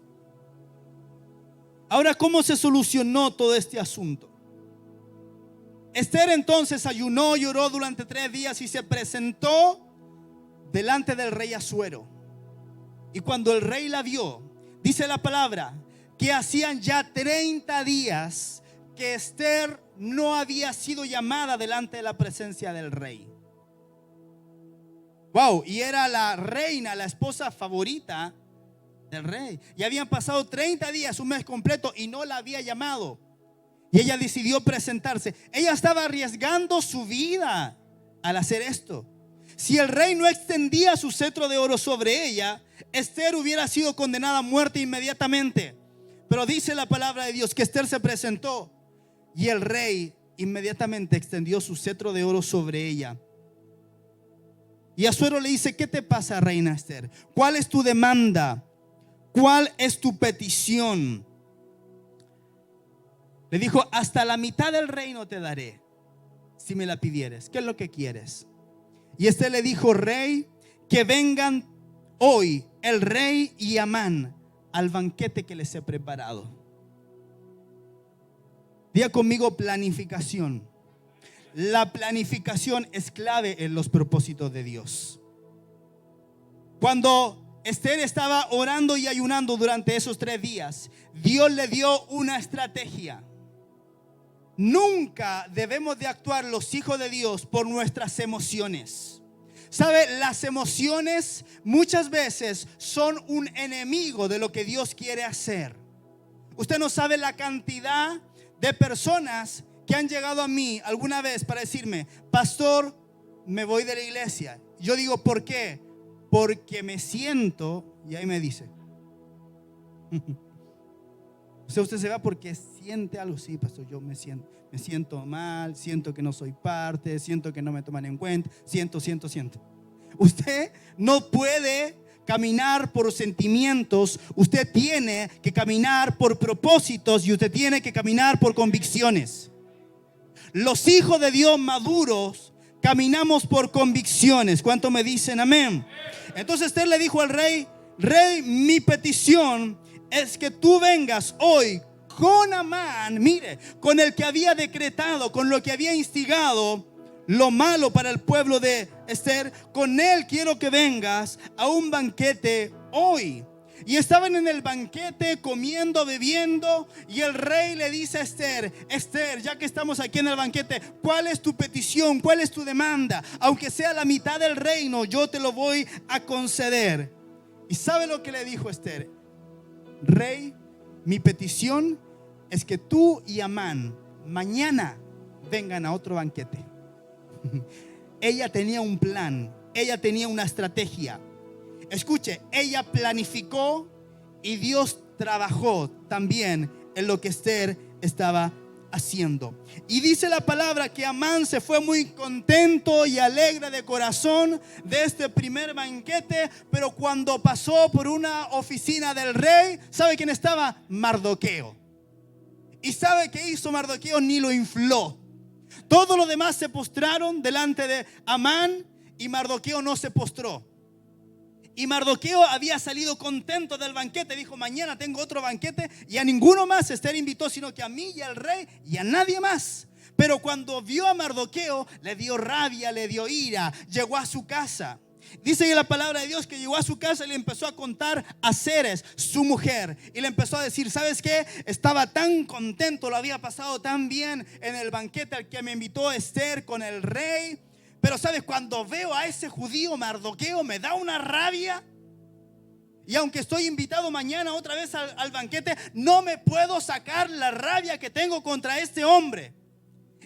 Ahora, ¿cómo se solucionó todo este asunto? Esther entonces ayunó y oró durante 3 días y se presentó delante del rey Asuero. Y cuando el rey la vio, dice la palabra que hacían ya 30 días que Esther no había sido llamada delante de la presencia del rey. Wow, y era la reina, la esposa favorita del rey. Y habían pasado 30 días, un mes completo, y no la había llamado. Y ella decidió presentarse. Ella estaba arriesgando su vida al hacer esto. Si el rey no extendía su cetro de oro sobre ella, Esther hubiera sido condenada a muerte inmediatamente. Pero dice la palabra de Dios que Esther se presentó y el rey inmediatamente extendió su cetro de oro sobre ella. Y Asuero le dice: ¿qué te pasa, reina Esther? ¿Cuál es tu demanda? ¿Cuál es tu petición? Le dijo: hasta la mitad del reino te daré si me la pidieres. ¿Qué es lo que quieres? Y Esther le dijo: rey, que vengan hoy el rey y Amán al banquete que les he preparado. Diga conmigo: planificación. La planificación es clave en los propósitos de Dios. Cuando Esther estaba orando y ayunando durante esos 3 días, Dios le dio una estrategia. Nunca debemos de actuar los hijos de Dios por nuestras emociones. ¿Sabe? Las emociones muchas veces son un enemigo de lo que Dios quiere hacer. Usted no sabe la cantidad de personas que han llegado a mí alguna vez para decirme: pastor, me voy de la iglesia. Yo digo, ¿por qué? Porque me siento, y ahí me dice. O sea, usted se va porque siente algo. Sí, pastor, yo me siento mal, siento que no soy parte, siento que no me toman en cuenta, siento. Usted no puede caminar por sentimientos, usted tiene que caminar por propósitos y usted tiene que caminar por convicciones. Los hijos de Dios maduros caminamos por convicciones. ¿Cuánto me dicen amén? Entonces Esther le dijo al rey: rey, mi petición es que tú vengas hoy con Amán, mire, con el que había decretado, con lo que había instigado lo malo para el pueblo de Esther. Con él quiero que vengas a un banquete hoy. Y estaban en el banquete comiendo, bebiendo, y el rey le dice a Esther: Esther, ya que estamos aquí en el banquete, ¿cuál es tu petición? ¿Cuál es tu demanda? Aunque sea la mitad del reino, yo te lo voy a conceder. ¿Y sabe lo que le dijo Esther? Rey, mi petición es que tú y Amán mañana vengan a otro banquete. Ella tenía un plan, ella tenía una estrategia. Escuche, ella planificó y Dios trabajó también en lo que Esther estaba haciendo. Y dice la palabra que Amán se fue muy contento y alegre de corazón de este primer banquete. Pero cuando pasó por una oficina del rey, ¿sabe quién estaba? Mardoqueo. ¿Y sabe qué hizo Mardoqueo? Ni lo infló. Todos los demás se postraron delante de Amán y Mardoqueo no se postró. Y Mardoqueo había salido contento del banquete. Dijo: mañana tengo otro banquete. Y a ninguno más Esther invitó, sino que a mí y al rey y a nadie más. Pero cuando vio a Mardoqueo, le dio rabia, le dio ira. Llegó a su casa. Dice que la palabra de Dios que llegó a su casa y le empezó a contar a Zeres, su mujer, y le empezó a decir: ¿sabes qué? Estaba tan contento, lo había pasado tan bien en el banquete al que me invitó Esther con el rey. Pero ¿sabes? Cuando veo a ese judío Mardoqueo me da una rabia. Y aunque estoy invitado mañana otra vez al banquete, no me puedo sacar la rabia que tengo contra este hombre.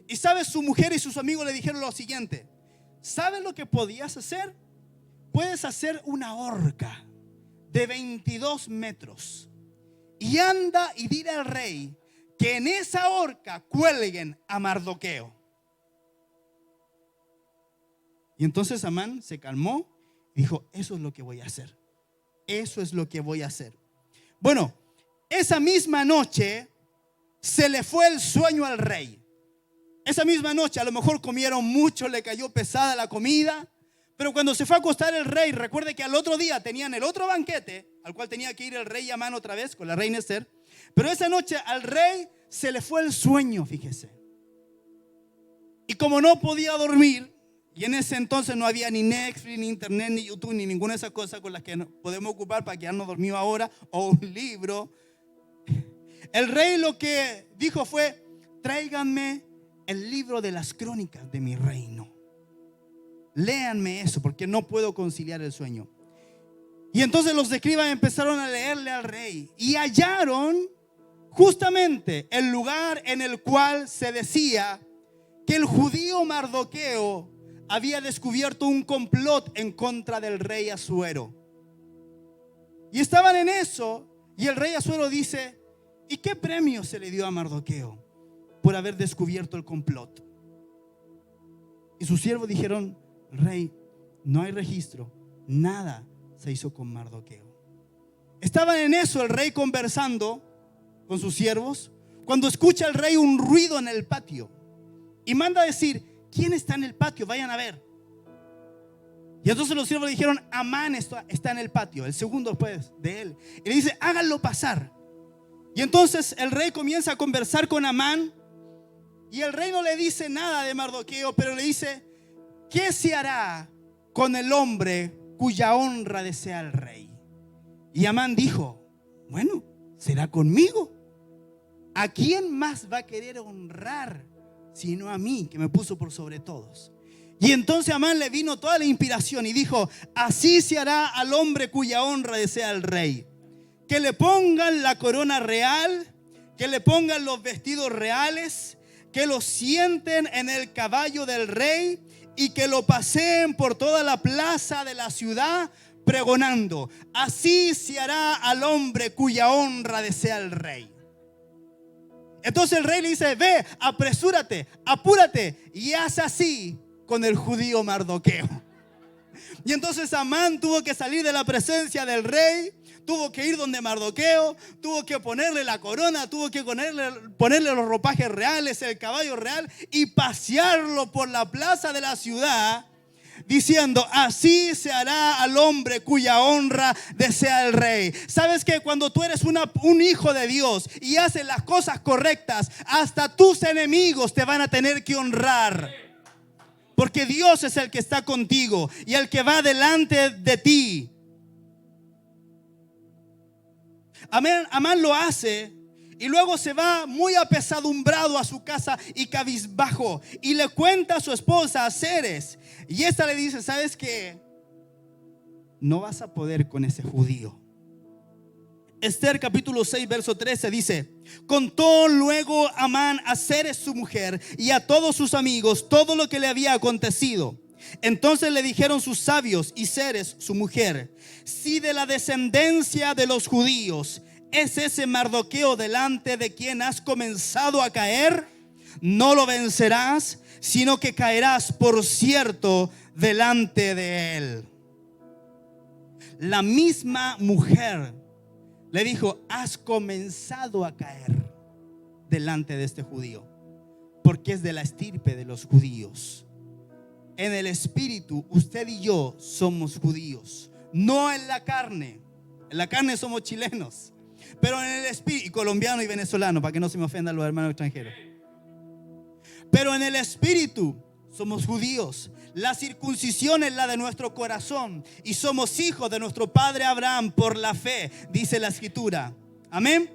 Y ¿sabes? Su mujer y sus amigos le dijeron lo siguiente: ¿sabes lo que podías hacer? Puedes hacer una horca de 22 metros y anda y dile al rey que en esa horca cuelguen a Mardoqueo. Y entonces Amán se calmó y dijo: eso es lo que voy a hacer. Eso es lo que voy a hacer. Bueno, esa misma noche se le fue el sueño al rey. Esa misma noche a lo mejor comieron mucho, le cayó pesada la comida. Pero cuando se fue a acostar el rey, recuerde que al otro día tenían el otro banquete al cual tenía que ir el rey Amán otra vez con la reina Esther. Pero esa noche al rey se le fue el sueño, fíjese. Y como no podía dormir, y en ese entonces no había ni Netflix, ni internet, ni YouTube, ni ninguna de esas cosas con las que podemos ocupar para quedarnos dormidos ahora, o un libro. El rey lo que dijo fue: tráiganme el libro de las crónicas de mi reino. Léanme eso porque no puedo conciliar el sueño. Y entonces los escribas empezaron a leerle al rey y hallaron justamente el lugar en el cual se decía que el judío Mardoqueo había descubierto un complot en contra del rey Asuero. Y estaban en eso, y el rey Asuero dice: ¿y qué premio se le dio a Mardoqueo por haber descubierto el complot? Y sus siervos dijeron: rey, no hay registro, nada se hizo con Mardoqueo. Estaban en eso el rey conversando con sus siervos, cuando escucha el rey un ruido en el patio y manda a decir: ¿quién está en el patio? Vayan a ver. Y entonces los siervos le dijeron: Amán está en el patio, el segundo después de él. Y le dice: háganlo pasar. Y entonces el rey comienza a conversar con Amán. Y el rey no le dice nada de Mardoqueo, pero le dice: ¿qué se hará con el hombre cuya honra desea el rey? Y Amán dijo: bueno, será conmigo. ¿A quién más va a querer honrar sino a mí, que me puso por sobre todos? Y entonces a Amán le vino toda la inspiración y dijo: así se hará al hombre cuya honra desea el rey. Que le pongan la corona real, que le pongan los vestidos reales, que lo sienten en el caballo del rey y que lo paseen por toda la plaza de la ciudad pregonando: así se hará al hombre cuya honra desea el rey. Entonces el rey le dice: ve, apresúrate, apúrate y haz así con el judío Mardoqueo. Y entonces Amán tuvo que salir de la presencia del rey, tuvo que ir donde Mardoqueo, tuvo que ponerle la corona, tuvo que ponerle los ropajes reales, el caballo real, y pasearlo por la plaza de la ciudad, diciendo: así se hará al hombre cuya honra desea el rey. ¿Sabes que cuando tú eres un hijo de Dios y haces las cosas correctas, hasta tus enemigos te van a tener que honrar? Porque Dios es el que está contigo y el que va delante de ti. Amán lo hace y luego se va muy apesadumbrado a su casa y cabizbajo, y le cuenta a su esposa, a Zeres, y esta le dice: ¿sabes qué? No vas a poder con ese judío. Esther capítulo 6 verso 13 dice: contó luego Amán a Zeres su mujer y a todos sus amigos todo lo que le había acontecido. Entonces le dijeron sus sabios y Zeres su mujer: si de la descendencia de los judíos es ese Mardoqueo delante de quien has comenzado a caer, no lo vencerás, sino que caerás por cierto delante de él. La misma mujer le dijo: has comenzado a caer delante de este judío, porque es de la estirpe de los judíos. En el espíritu usted y yo somos judíos, no en la carne. En la carne somos chilenos, pero en el espíritu, y colombiano y venezolano, para que no se me ofendan los hermanos extranjeros. Pero en el espíritu somos judíos. La circuncisión es la de nuestro corazón y somos hijos de nuestro padre Abraham por la fe, dice la escritura. Amén.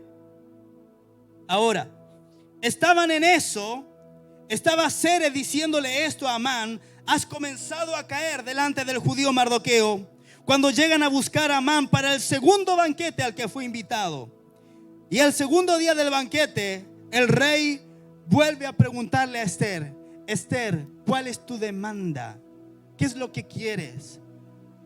Ahora, estaban en eso. Estaba Zeres diciéndole esto a Amán: has comenzado a caer delante del judío Mardoqueo. Cuando llegan a buscar a Amán para el segundo banquete al que fue invitado. Y el segundo día del banquete, el rey vuelve a preguntarle a Esther: Esther, ¿cuál es tu demanda? ¿Qué es lo que quieres?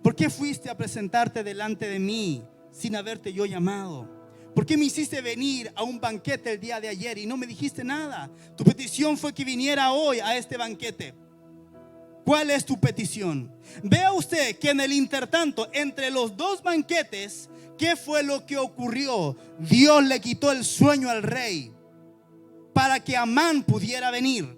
¿Por qué fuiste a presentarte delante de mí sin haberte yo llamado? ¿Por qué me hiciste venir a un banquete el día de ayer y no me dijiste nada? Tu petición fue que viniera hoy a este banquete. ¿Cuál es tu petición? Vea usted que en el intertanto, entre los dos banquetes, ¿qué fue lo que ocurrió? Dios le quitó el sueño al rey para que Amán pudiera venir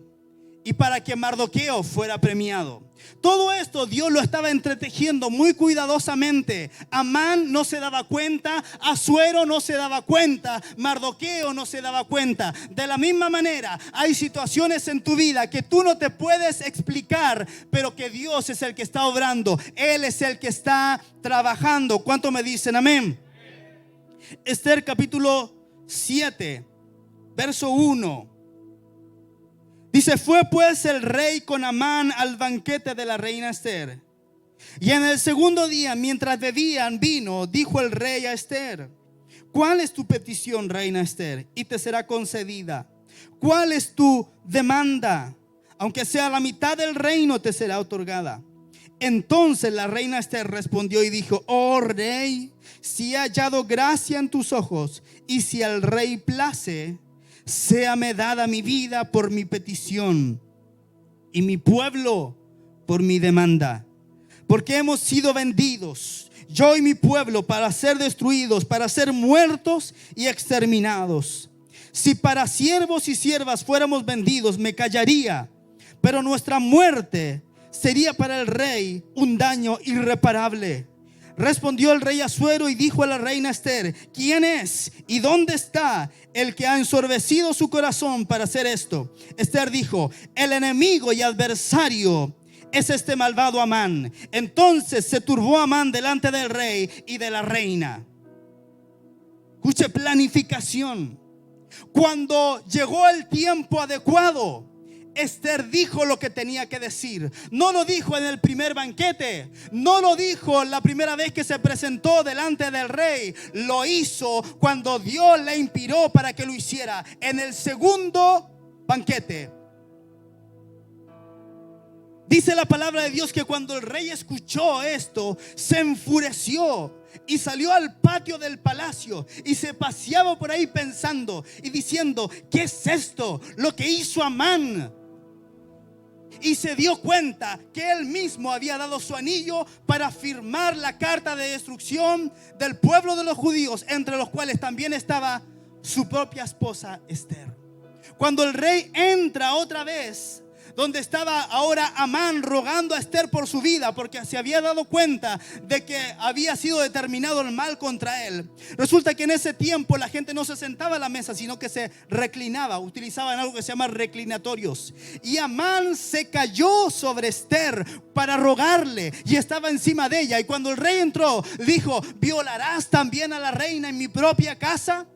y para que Mardoqueo fuera premiado. Todo esto Dios lo estaba entretejiendo muy cuidadosamente. Amán no se daba cuenta, Asuero no se daba cuenta, Mardoqueo no se daba cuenta. De la misma manera, hay situaciones en tu vida que tú no te puedes explicar, pero que Dios es el que está obrando. Él es el que está trabajando. ¿Cuánto me dicen amén? Esther capítulo 7 verso 1 dice: fue pues el rey con Amán al banquete de la reina Esther. Y en el segundo día, mientras bebían vino, dijo el rey a Esther: ¿cuál es tu petición, reina Esther? Y te será concedida. ¿Cuál es tu demanda? Aunque sea la mitad del reino, te será otorgada. Entonces la reina Esther respondió y dijo: oh rey, si he hallado gracia en tus ojos y si al rey place, séame dada mi vida por mi petición y mi pueblo por mi demanda. Porque hemos sido vendidos, yo y mi pueblo, para ser destruidos, para ser muertos y exterminados. Si para siervos y siervas fuéramos vendidos, me callaría, pero nuestra muerte sería para el rey un daño irreparable. Respondió el rey Asuero y dijo a la reina Esther: ¿quién es y dónde está el que ha ensorbecido su corazón para hacer esto? Esther dijo: el enemigo y adversario es este malvado Amán. Entonces se turbó Amán delante del rey y de la reina. Escuche, planificación. Cuando llegó el tiempo adecuado, Esther dijo lo que tenía que decir. No lo dijo en el primer banquete, no lo dijo la primera vez que se presentó delante del rey. Lo hizo cuando Dios le inspiró para que lo hiciera, en el segundo banquete. Dice la palabra de Dios que cuando el rey escuchó esto, se enfureció y salió al patio del palacio y se paseaba por ahí pensando y diciendo: ¿qué es esto? Lo que hizo Amán. Y se dio cuenta que él mismo había dado su anillo para firmar la carta de destrucción del pueblo de los judíos, entre los cuales también estaba su propia esposa Esther. Cuando el rey entra otra vez donde estaba ahora Amán rogando a Esther por su vida, porque se había dado cuenta de que había sido determinado el mal contra él. Resulta que en ese tiempo la gente no se sentaba a la mesa, sino que se reclinaba. Utilizaban algo que se llama reclinatorios. Y Amán se cayó sobre Esther para rogarle y estaba encima de ella. Y cuando el rey entró, dijo: ¿violarás también a la reina en mi propia casa?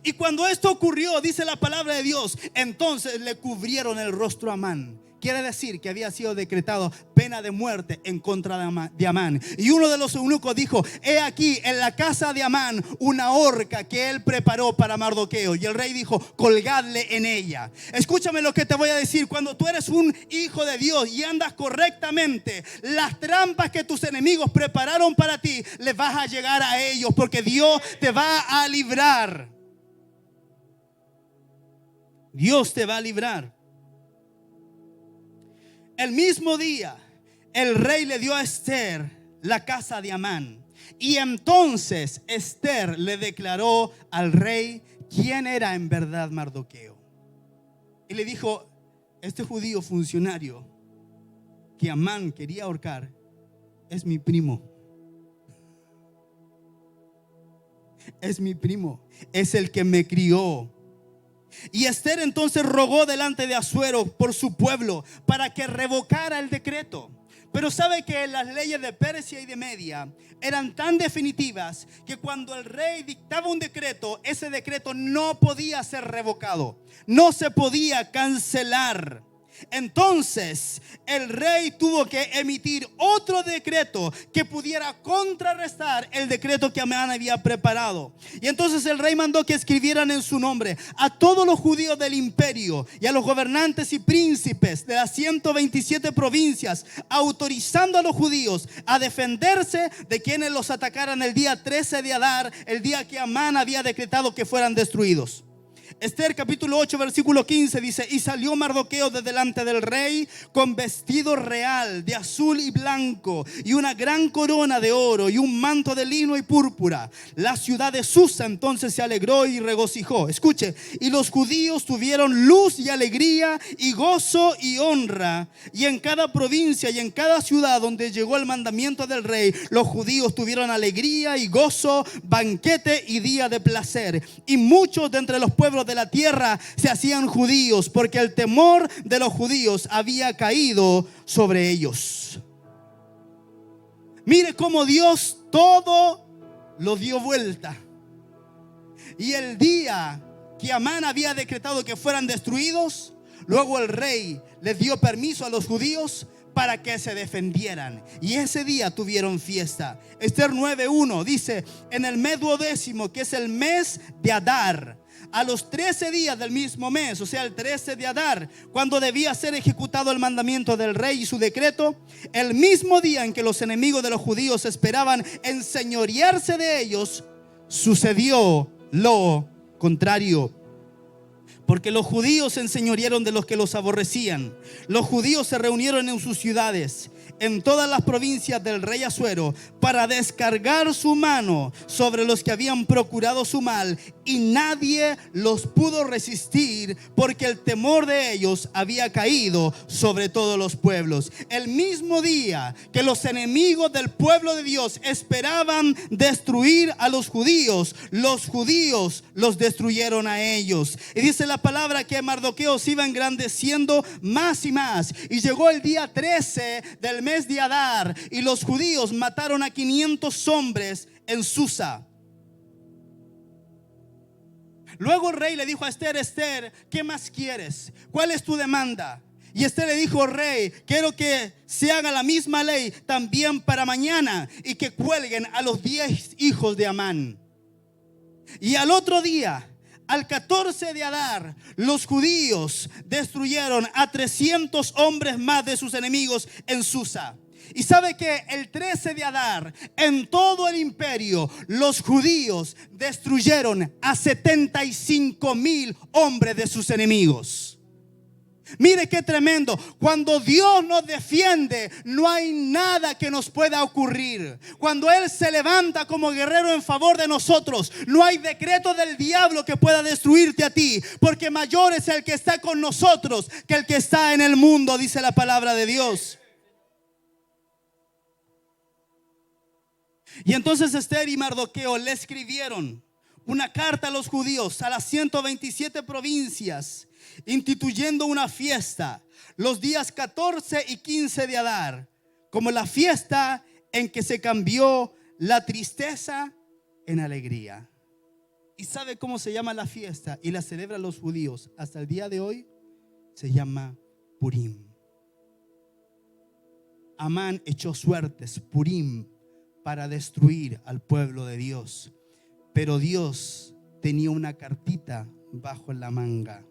Y cuando esto ocurrió, dice la palabra de Dios, entonces le cubrieron el rostro a Amán. Quiere decir que había sido decretado pena de muerte en contra de Amán. Y uno de los eunucos dijo: he aquí en la casa de Amán una horca que él preparó para Mardoqueo. Y el rey dijo: colgadle en ella. Escúchame lo que te voy a decir. Cuando tú eres un hijo de Dios y andas correctamente, las trampas que tus enemigos prepararon para ti, les vas a llegar a ellos, porque Dios te va a librar. Dios te va a librar. El mismo día el rey le dio a Esther la casa de Amán. Y entonces Esther le declaró al rey quién era en verdad Mardoqueo. Y le dijo: este judío funcionario que Amán quería ahorcar es mi primo. Es mi primo, es el que me crió. Y Esther entonces rogó delante de Asuero por su pueblo para que revocara el decreto. Pero sabe que las leyes de Persia y de Media eran tan definitivas que cuando el rey dictaba un decreto, ese decreto no podía ser revocado, no se podía cancelar. Entonces el rey tuvo que emitir otro decreto que pudiera contrarrestar el decreto que Amán había preparado. Y entonces el rey mandó que escribieran en su nombre a todos los judíos del imperio y a los gobernantes y príncipes de las 127 provincias, autorizando a los judíos a defenderse de quienes los atacaran el día 13 de Adar, el día que Amán había decretado que fueran destruidos. Esther capítulo 8 versículo 15 dice: y salió Mardoqueo de delante del rey con vestido real de azul y blanco y una gran corona de oro y un manto de lino y púrpura. La ciudad de Susa entonces se alegró y regocijó. Escuche: y los judíos tuvieron luz y alegría y gozo y honra. Y en cada provincia y en cada ciudad donde llegó el mandamiento del rey, los judíos tuvieron alegría y gozo, banquete y día de placer. Y muchos de entre los pueblos de la tierra se hacían judíos, porque el temor de los judíos había caído sobre ellos. Mire cómo Dios todo lo dio vuelta. Y el día que Amán había decretado que fueran destruidos, luego el rey les dio permiso a los judíos para que se defendieran, y ese día tuvieron fiesta. Esther 9:1 dice: en el mes 12º, que es el mes de Adar, a los 13 días del mismo mes, o sea el 13 de Adar, cuando debía ser ejecutado el mandamiento del rey y su decreto, el mismo día en que los enemigos de los judíos esperaban enseñorearse de ellos, sucedió lo contrario. Porque los judíos se enseñorearon de los que los aborrecían. Los judíos se reunieron en sus ciudades, en todas las provincias del rey Asuero, para descargar su mano sobre los que habían procurado su mal, y nadie los pudo resistir, porque el temor de ellos había caído sobre todos los pueblos. El mismo día que los enemigos del pueblo de Dios esperaban destruir a los judíos los destruyeron a ellos. Y dice la palabra que Mardoqueo se iba engrandeciendo más y más, y llegó el día 13 del mes de Adar, y los judíos mataron a 500 hombres en Susa. Luego el rey le dijo a Esther: Esther, ¿qué más quieres? ¿Cuál es tu demanda? Y Esther le dijo: rey, quiero que se haga la misma ley también para mañana, y que cuelguen a los 10 hijos de Amán. Y al otro día, al 14 de Adar, los judíos destruyeron a 300 hombres más de sus enemigos en Susa. Y sabe que el 13 de Adar, en todo el imperio, los judíos destruyeron a 75,000 hombres de sus enemigos. Mire qué tremendo. Cuando Dios nos defiende, no hay nada que nos pueda ocurrir. Cuando Él se levanta como guerrero en favor de nosotros, no hay decreto del diablo que pueda destruirte a ti, porque mayor es el que está con nosotros que el que está en el mundo, dice la palabra de Dios. Y entonces Esther y Mardoqueo le escribieron una carta a los judíos, a las 127 provincias, instituyendo una fiesta los días 14 y 15 de Adar, como la fiesta en que se cambió la tristeza en alegría. ¿Y sabe cómo se llama la fiesta? Y la celebran los judíos hasta el día de hoy. Se llama Purim. Amán echó suertes, Purim, para destruir al pueblo de Dios. Pero Dios tenía una cartita bajo la manga.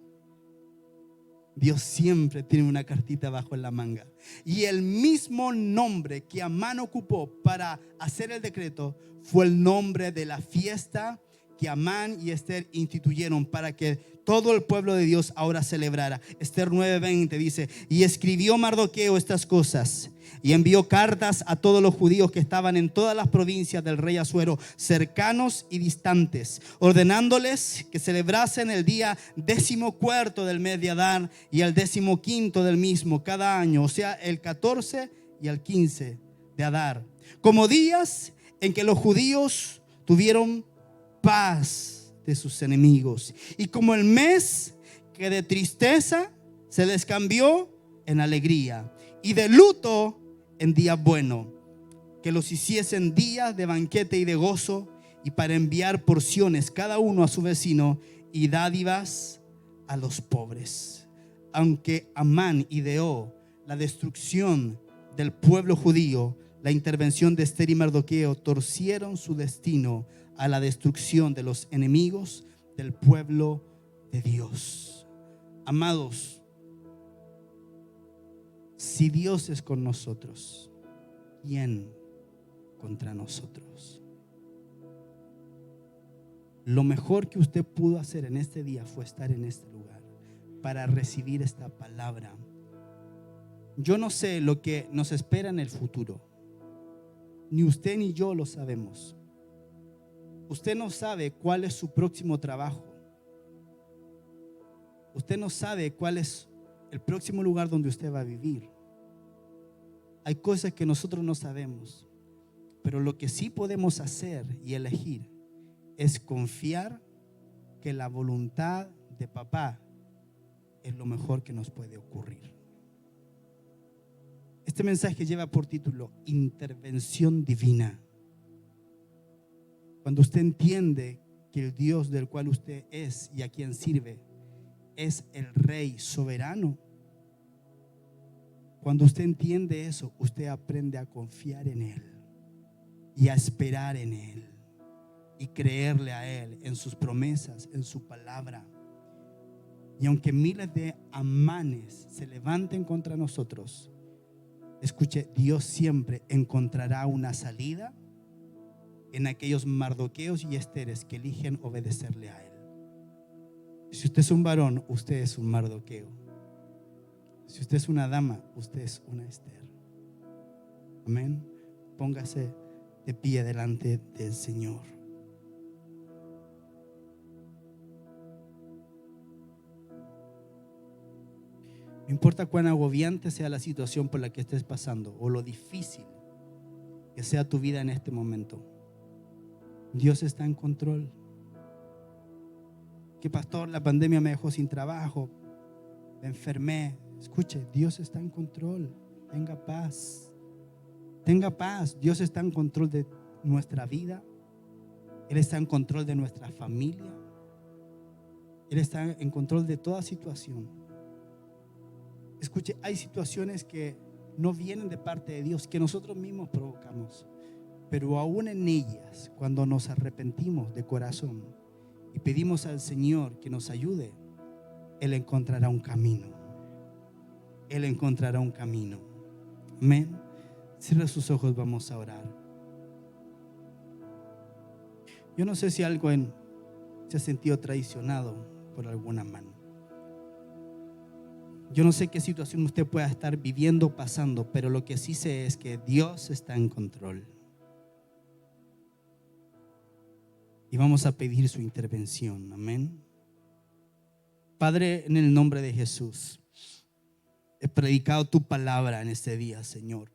Dios siempre tiene una cartita bajo la manga. Y el mismo nombre que Amán ocupó para hacer el decreto fue el nombre de la fiesta que Amán y Esther instituyeron para que todo el pueblo de Dios ahora celebrara. Esther 9:20 dice: y escribió Mardoqueo estas cosas, y envió cartas a todos los judíos que estaban en todas las provincias del rey Asuero, cercanos y distantes, ordenándoles que celebrasen el día 14 del mes de Adar y el 15 del mismo cada año, o sea, el 14 y el 15 de Adar, como días en que los judíos tuvieron paz de sus enemigos, y como el mes que de tristeza se les cambió en alegría, y de luto en día bueno, que los hiciesen días de banquete y de gozo, y para enviar porciones cada uno a su vecino y dádivas a los pobres. Aunque Amán ideó la destrucción del pueblo judío, la intervención de Esther y Mardoqueo torcieron su destino a la destrucción de los enemigos del pueblo de Dios. Amados, si Dios es con nosotros, ¿quién contra nosotros? Lo mejor que usted pudo hacer en este día fue estar en este lugar para recibir esta palabra. Yo no sé lo que nos espera en el futuro. Ni usted ni yo lo sabemos. Usted no sabe cuál es su próximo trabajo. Usted no sabe cuál es el próximo lugar donde usted va a vivir. Hay cosas que nosotros no sabemos, pero lo que sí podemos hacer y elegir es confiar que la voluntad de papá es lo mejor que nos puede ocurrir. Este mensaje lleva por título Intervención Divina. Cuando usted entiende que el Dios del cual usted es y a quien sirve es el Rey soberano, cuando usted entiende eso, usted aprende a confiar en Él y a esperar en Él y creerle a Él en sus promesas, en su palabra. Y aunque miles de Amanes se levanten contra nosotros, escuche, Dios siempre encontrará una salida en aquellos Mardoqueos y Esteres que eligen obedecerle a Él. Si usted es un varón, usted es un Mardoqueo. Si usted es una dama, usted es una Esther. Amén. Póngase de pie delante del Señor. No importa cuán agobiante sea la situación por la que estés pasando o lo difícil que sea tu vida en este momento, Dios está en control. Que pastor, la pandemia me dejó sin trabajo, me enfermé. Escuche, Dios está en control. Tenga paz. Tenga paz. Dios está en control de nuestra vida. Él está en control de nuestra familia. Él está en control de toda situación. Escuche, hay situaciones que no vienen de parte de Dios, que nosotros mismos provocamos. Pero aún en ellas, cuando nos arrepentimos de corazón y pedimos al Señor que nos ayude, Él encontrará un camino. Él encontrará un camino. Amén. Cierra sus ojos, vamos a orar. Yo no sé si alguien se ha sentido traicionado por alguna mano. Yo no sé qué situación usted pueda estar viviendo, pasando, pero lo que sí sé es que Dios está en control. Y vamos a pedir su intervención. Amén. Padre, en el nombre de Jesús, he predicado tu palabra en este día, Señor.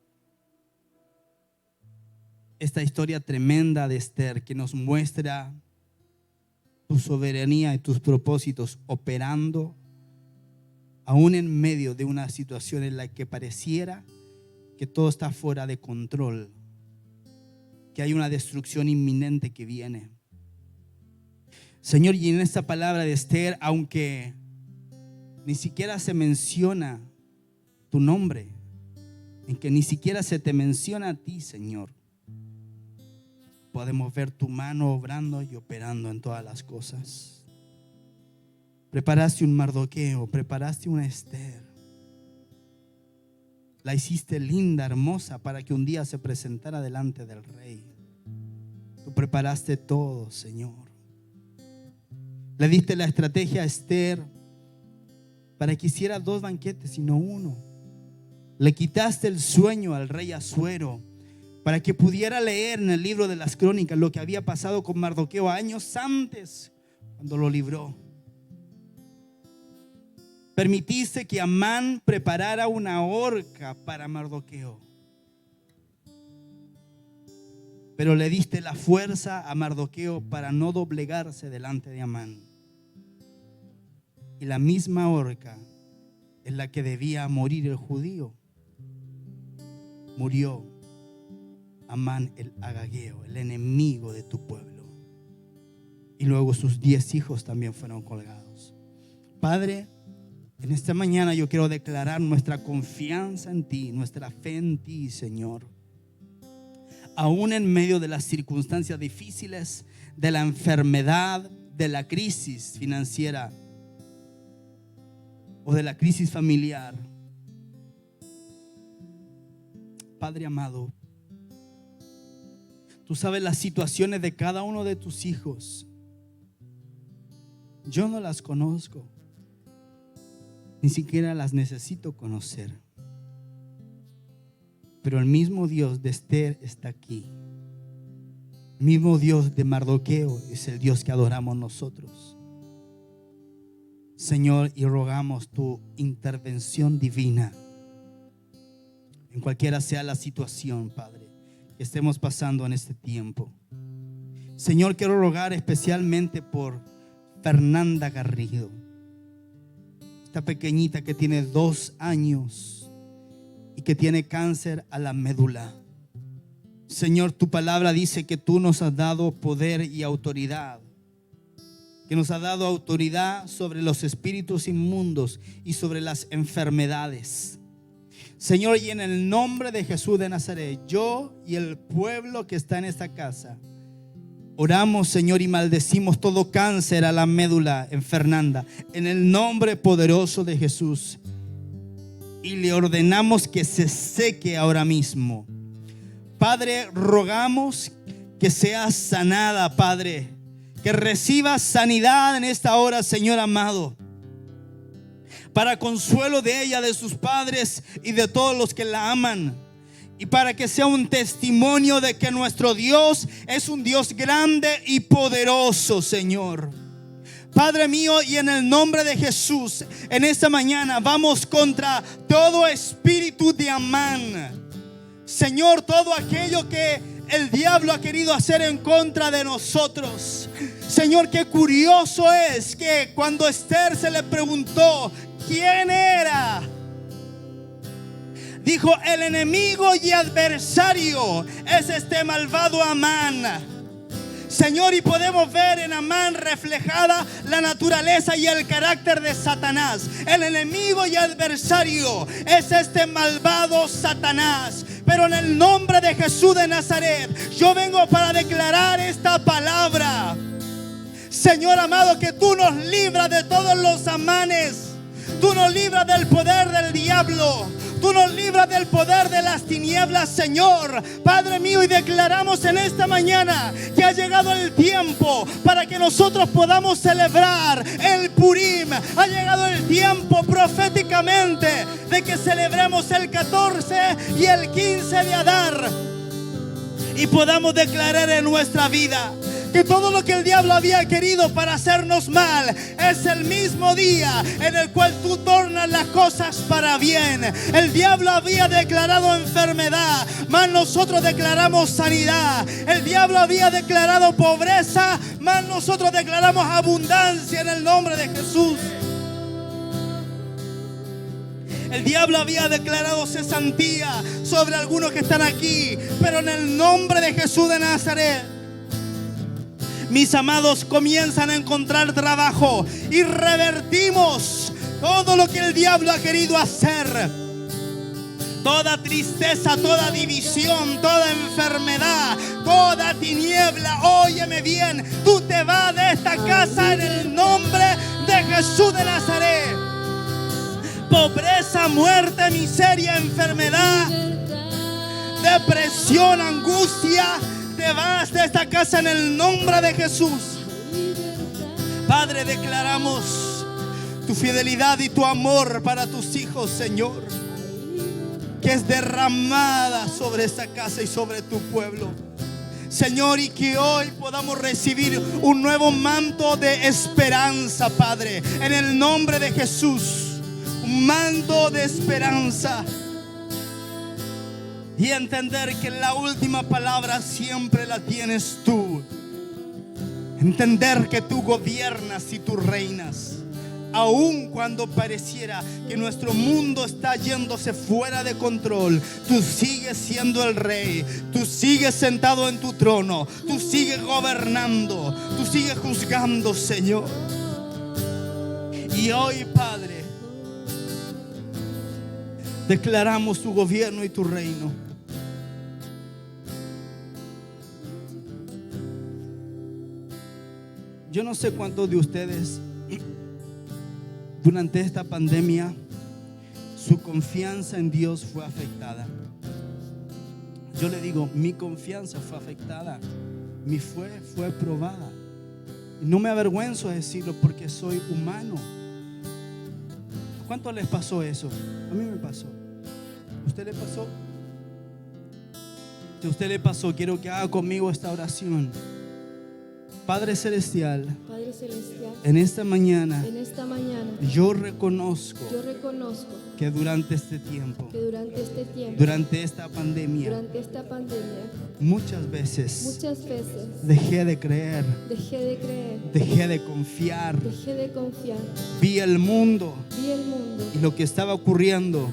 Esta historia tremenda de Esther que nos muestra tu soberanía y tus propósitos operando aún en medio de una situación en la que pareciera que todo está fuera de control, que hay una destrucción inminente que viene. Señor, y en esta palabra de Esther, aunque ni siquiera se menciona tu nombre, en que ni siquiera se te menciona a ti, Señor, podemos ver tu mano obrando y operando en todas las cosas. Preparaste un Mardoqueo, preparaste una Esther. La hiciste linda, hermosa, para que un día se presentara delante del rey. Tú preparaste todo, Señor. Le diste la estrategia a Esther para que hiciera 2 banquetes y no uno. Le quitaste el sueño al rey Asuero para que pudiera leer en el libro de las crónicas lo que había pasado con Mardoqueo años antes, cuando lo libró. Permitiste que Amán preparara una horca para Mardoqueo, pero le diste la fuerza a Mardoqueo para no doblegarse delante de Amán. Y la misma horca en la que debía morir el judío, murió Amán el agageo, el enemigo de tu pueblo. Y luego sus 10 hijos también fueron colgados. Padre, en esta mañana yo quiero declarar nuestra confianza en ti, nuestra fe en ti, Señor. Aún en medio de las circunstancias difíciles, de la enfermedad, de la crisis financiera o de la crisis familiar. Padre amado, tú sabes las situaciones de cada uno de tus hijos. Yo no las conozco, ni siquiera las necesito conocer. Pero el mismo Dios de Esther está aquí. El mismo Dios de Mardoqueo es el Dios que adoramos nosotros. Señor, y rogamos tu intervención divina en cualquiera sea la situación, Padre, que estemos pasando en este tiempo. Señor, quiero rogar especialmente por Fernanda Garrido, esta pequeñita que tiene 2 años y que tiene cáncer a la médula. Señor, tu palabra dice que tú nos has dado poder y autoridad, que nos has dado autoridad sobre los espíritus inmundos y sobre las enfermedades. Señor, y en el nombre de Jesús de Nazaret, yo y el pueblo que está en esta casa oramos, Señor, y maldecimos todo cáncer a la médula en Fernanda, en el nombre poderoso de Jesús, y le ordenamos que se seque ahora mismo. Padre, rogamos que sea sanada, Padre, que reciba sanidad en esta hora, Señor amado, para consuelo de ella, de sus padres y de todos los que la aman, y para que sea un testimonio de que nuestro Dios es un Dios grande y poderoso, Señor. Padre mío, y en el nombre de Jesús, en esta mañana vamos contra todo espíritu de Amán. Señor, todo aquello que el diablo ha querido hacer en contra de nosotros. Señor, qué curioso es que cuando Esther se le preguntó quién era, dijo: el enemigo y adversario es este malvado Amán. Señor, y podemos ver en Amán reflejada la naturaleza y el carácter de Satanás. El enemigo y adversario es este malvado Satanás. Pero en el nombre de Jesús de Nazaret, yo vengo para declarar esta palabra. Señor amado, que tú nos libras de todos los amanes. Tú nos libras del poder del diablo. Tú nos libras del poder de las tinieblas, Señor, Padre mío, y declaramos en esta mañana que ha llegado el tiempo para que nosotros podamos celebrar el Purim. Ha llegado el tiempo proféticamente de que celebremos el 14 y el 15 de Adar y podamos declarar en nuestra vida que todo lo que el diablo había querido para hacernos mal es el mismo día en el cual tú tornas las cosas para bien. El diablo había declarado enfermedad, mas nosotros declaramos sanidad. El diablo había declarado pobreza, mas nosotros declaramos abundancia en el nombre de Jesús. El diablo había declarado cesantía sobre algunos que están aquí, pero en el nombre de Jesús de Nazaret, mis amados, comienzan a encontrar trabajo y revertimos todo lo que el diablo ha querido hacer. Toda tristeza, toda división, toda enfermedad, toda tiniebla, óyeme bien, tú te vas de esta casa en el nombre de Jesús de Nazaret. Pobreza, muerte, miseria, enfermedad, depresión, angustia, te vas de esta casa en el nombre de Jesús. Padre, declaramos tu fidelidad y tu amor para tus hijos, Señor, que es derramada sobre esta casa y sobre tu pueblo, Señor, y que hoy podamos recibir un nuevo manto de esperanza, Padre, en el nombre de Jesús. Un manto de esperanza. Y entender que la última palabra siempre la tienes tú. Entender que tú gobiernas y tú reinas. Aun cuando pareciera que nuestro mundo está yéndose fuera de control, tú sigues siendo el rey. Tú sigues sentado en tu trono. Tú sigues gobernando. Tú sigues juzgando, Señor. Y hoy, Padre, declaramos tu gobierno y tu reino. Yo no sé cuántos de ustedes durante esta pandemia su confianza en Dios fue afectada. Yo le digo, mi confianza fue afectada, mi fe fue probada. Y no me avergüenzo de decirlo porque soy humano. ¿Cuánto les pasó eso? A mí me pasó. ¿A usted le pasó? Si a usted le pasó, quiero que haga conmigo esta oración. Padre Celestial, en esta mañana, yo reconozco que durante este tiempo, durante esta pandemia, muchas veces dejé de creer, dejé de confiar, vi el mundo y lo que estaba ocurriendo,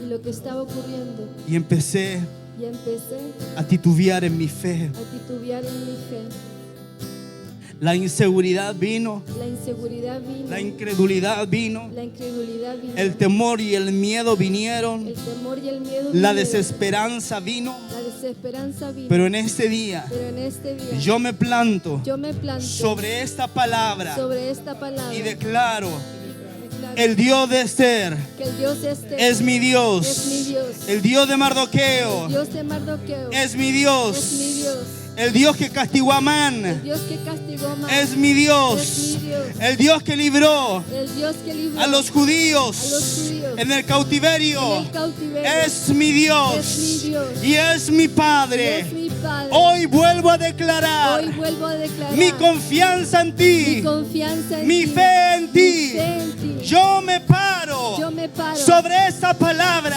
y empecé a titubear en mi fe. La inseguridad vino, la incredulidad vino, el temor y el miedo vinieron, la desesperanza vino. Pero en este día, yo me planto sobre esta palabra y declaro: el Dios de Esther es mi Dios. El Dios de Mardoqueo es mi Dios. El Dios que castigó a Amán es mi Dios. El Dios que libró a los judíos en el cautiverio es mi Dios y es mi Padre. Hoy vuelvo a declarar mi confianza en ti, mi fe en ti. Yo me paro sobre esta palabra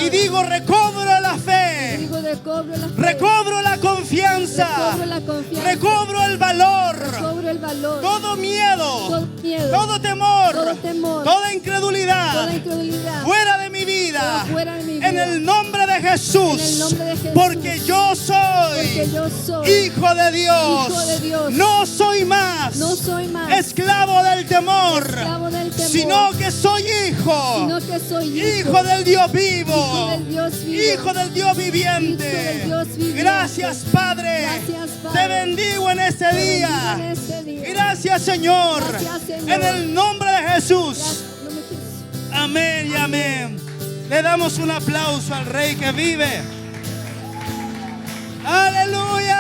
y digo: recobro la fe, recobro la confianza, recobro el valor, valor, todo miedo, todo miedo, todo temor, toda incredulidad, incredulidad, fuera de mi vida, fuera de mi vida, en el nombre de Jesús, en el nombre de Jesús, porque yo soy hijo de Dios, no soy más esclavo del temor, sino que soy hijo, hijo del Dios vivo, hijo del Dios viviente. Gracias, Padre. Te bendigo en este día. Gracias, Señor. En el nombre de Jesús. Amén y amén. Le damos un aplauso al Rey que vive. Aleluya.